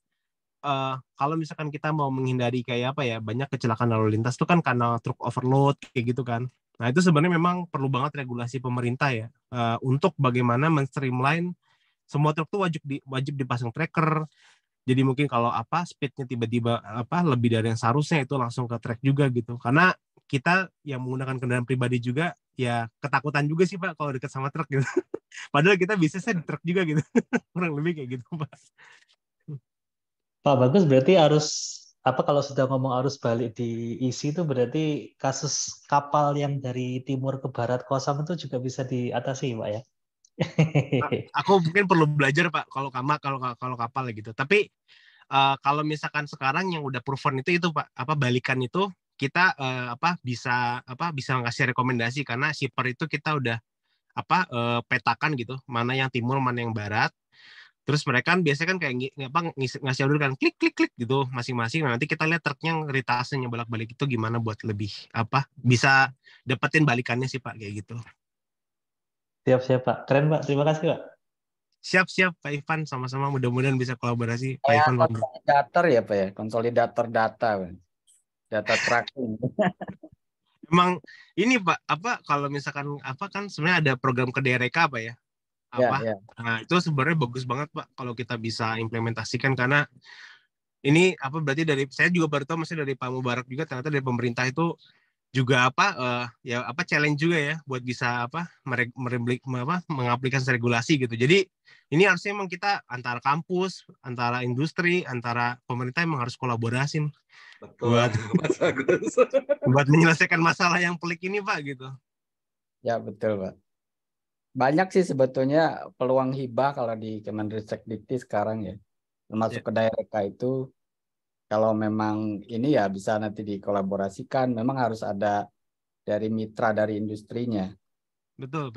kalau misalkan kita mau menghindari kayak apa ya banyak kecelakaan lalu lintas itu kan karena truk overload kayak gitu kan. Nah itu sebenarnya memang perlu banget regulasi pemerintah ya untuk bagaimana men-streamline semua truk tuh wajib dipasang tracker. Jadi mungkin kalau speednya tiba-tiba lebih dari yang seharusnya itu langsung ke track juga gitu. Karena kita yang menggunakan kendaraan pribadi juga ya ketakutan juga sih Pak kalau dekat sama truk gitu. Padahal kita bisnisnya di truk juga gitu. Kurang lebih kayak gitu Pak. Pak Bagus berarti kalau sudah ngomong arus balik di isi itu berarti kasus kapal yang dari timur ke barat kosong itu juga bisa diatasi Pak ya? Aku mungkin perlu belajar Pak kalau kapal gitu. Tapi kalau misalkan sekarang yang udah proven itu Pak balikan itu kita bisa ngasih rekomendasi karena shipper itu kita udah petakan gitu mana yang timur mana yang barat. Terus mereka kan biasanya kan kayak ngasih order kan klik klik klik gitu masing-masing. Nah, nanti kita lihat truknya retasenya bolak-balik itu gimana buat lebih bisa dapetin balikannya sih Pak kayak gitu. Siap Pak. Keren Pak. Terima kasih Pak. Siap Pak Ivan, sama-sama mudah-mudahan bisa kolaborasi Pak Ivan. Konsolidator ya Pak ya, konsolidator data, Pak. Data tracking. Emang ini Pak, kalau misalkan kan sebenarnya ada program KDRK Pak ya. Ya. Nah, itu sebenarnya bagus banget Pak kalau kita bisa implementasikan karena ini berarti saya juga baru tahu masih dari Pak Mubarak juga ternyata dari pemerintah itu juga challenge juga ya buat bisa mengaplikasi regulasi gitu. Jadi ini harusnya emang kita antara kampus, antara industri, antara pemerintah emang harus kolaborasi Betul, Mas Agus. buat menyelesaikan masalah yang pelik ini Pak gitu. Ya betul Pak. Banyak sih sebetulnya peluang hibah kalau di Kemendristek-Dikti sekarang ya, termasuk ke daerah itu. Kalau memang ini ya bisa nanti dikolaborasikan, memang harus ada dari mitra dari industrinya. Betul.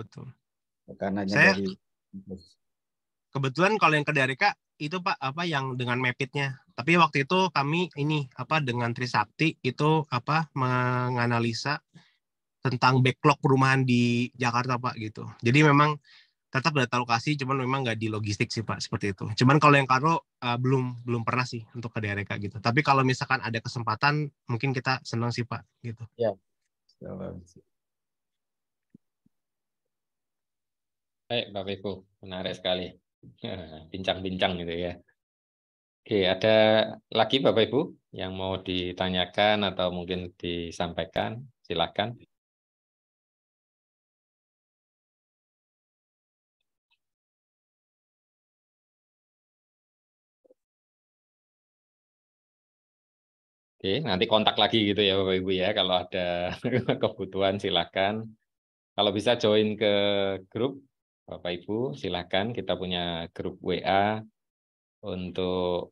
Bukan hanya Saya dari kebetulan kalau yang ke Darika itu Pak yang dengan Mapit-nya. Tapi waktu itu kami ini dengan Trisakti itu menganalisa tentang backlog perumahan di Jakarta Pak gitu. Jadi memang tetap data lokasi, cuman memang nggak di logistik sih Pak seperti itu. Cuman kalau yang Karo belum pernah sih untuk ke daerah gitu. Tapi kalau misalkan ada kesempatan, mungkin kita senang sih Pak gitu. Ya. Baik Bapak Ibu, menarik sekali. Bincang-bincang gitu ya. Oke, ada lagi Bapak Ibu yang mau ditanyakan atau mungkin disampaikan, silakan. Oke, nanti kontak lagi gitu ya Bapak Ibu ya, kalau ada kebutuhan silakan. Kalau bisa join ke grup Bapak Ibu, silakan. Kita punya grup WA untuk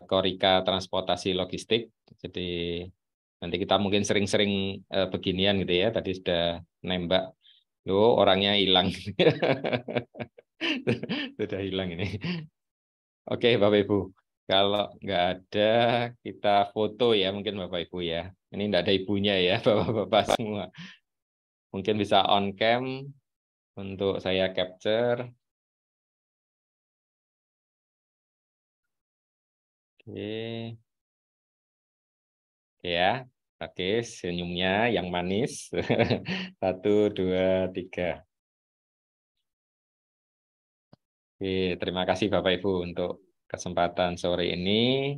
Korika Transportasi Logistik. Jadi nanti kita mungkin sering-sering beginian gitu ya. Tadi sudah nembak, orangnya hilang. Sudah hilang ini. Oke Bapak Ibu. Kalau nggak ada, kita foto ya mungkin Bapak Ibu ya. Ini nggak ada ibunya ya, Bapak-Bapak semua. Mungkin bisa on cam untuk saya capture. Oke. Ya, oke, senyumnya yang manis. 1, 2, 3. Oke, terima kasih Bapak Ibu untuk kesempatan sore ini.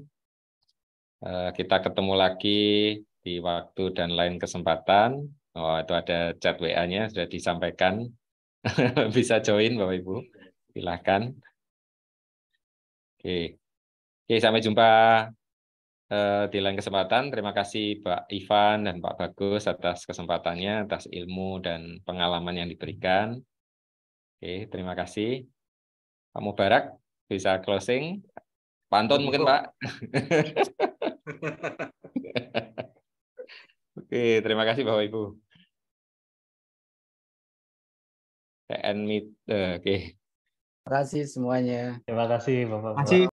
Kita ketemu lagi di waktu dan lain kesempatan. Oh, itu ada chat WA-nya sudah disampaikan. Bisa join Bapak Ibu. Silakan. Oke. Oke, sampai jumpa di lain kesempatan. Terima kasih Pak Ivan dan Pak Bagus atas kesempatannya, atas ilmu dan pengalaman yang diberikan. Oke, terima kasih. Pak Mubarak bisa closing. Pantun mungkin Pak. Oke, terima kasih Bapak Ibu. Oke. Terima kasih semuanya. Terima kasih Bapak. Masih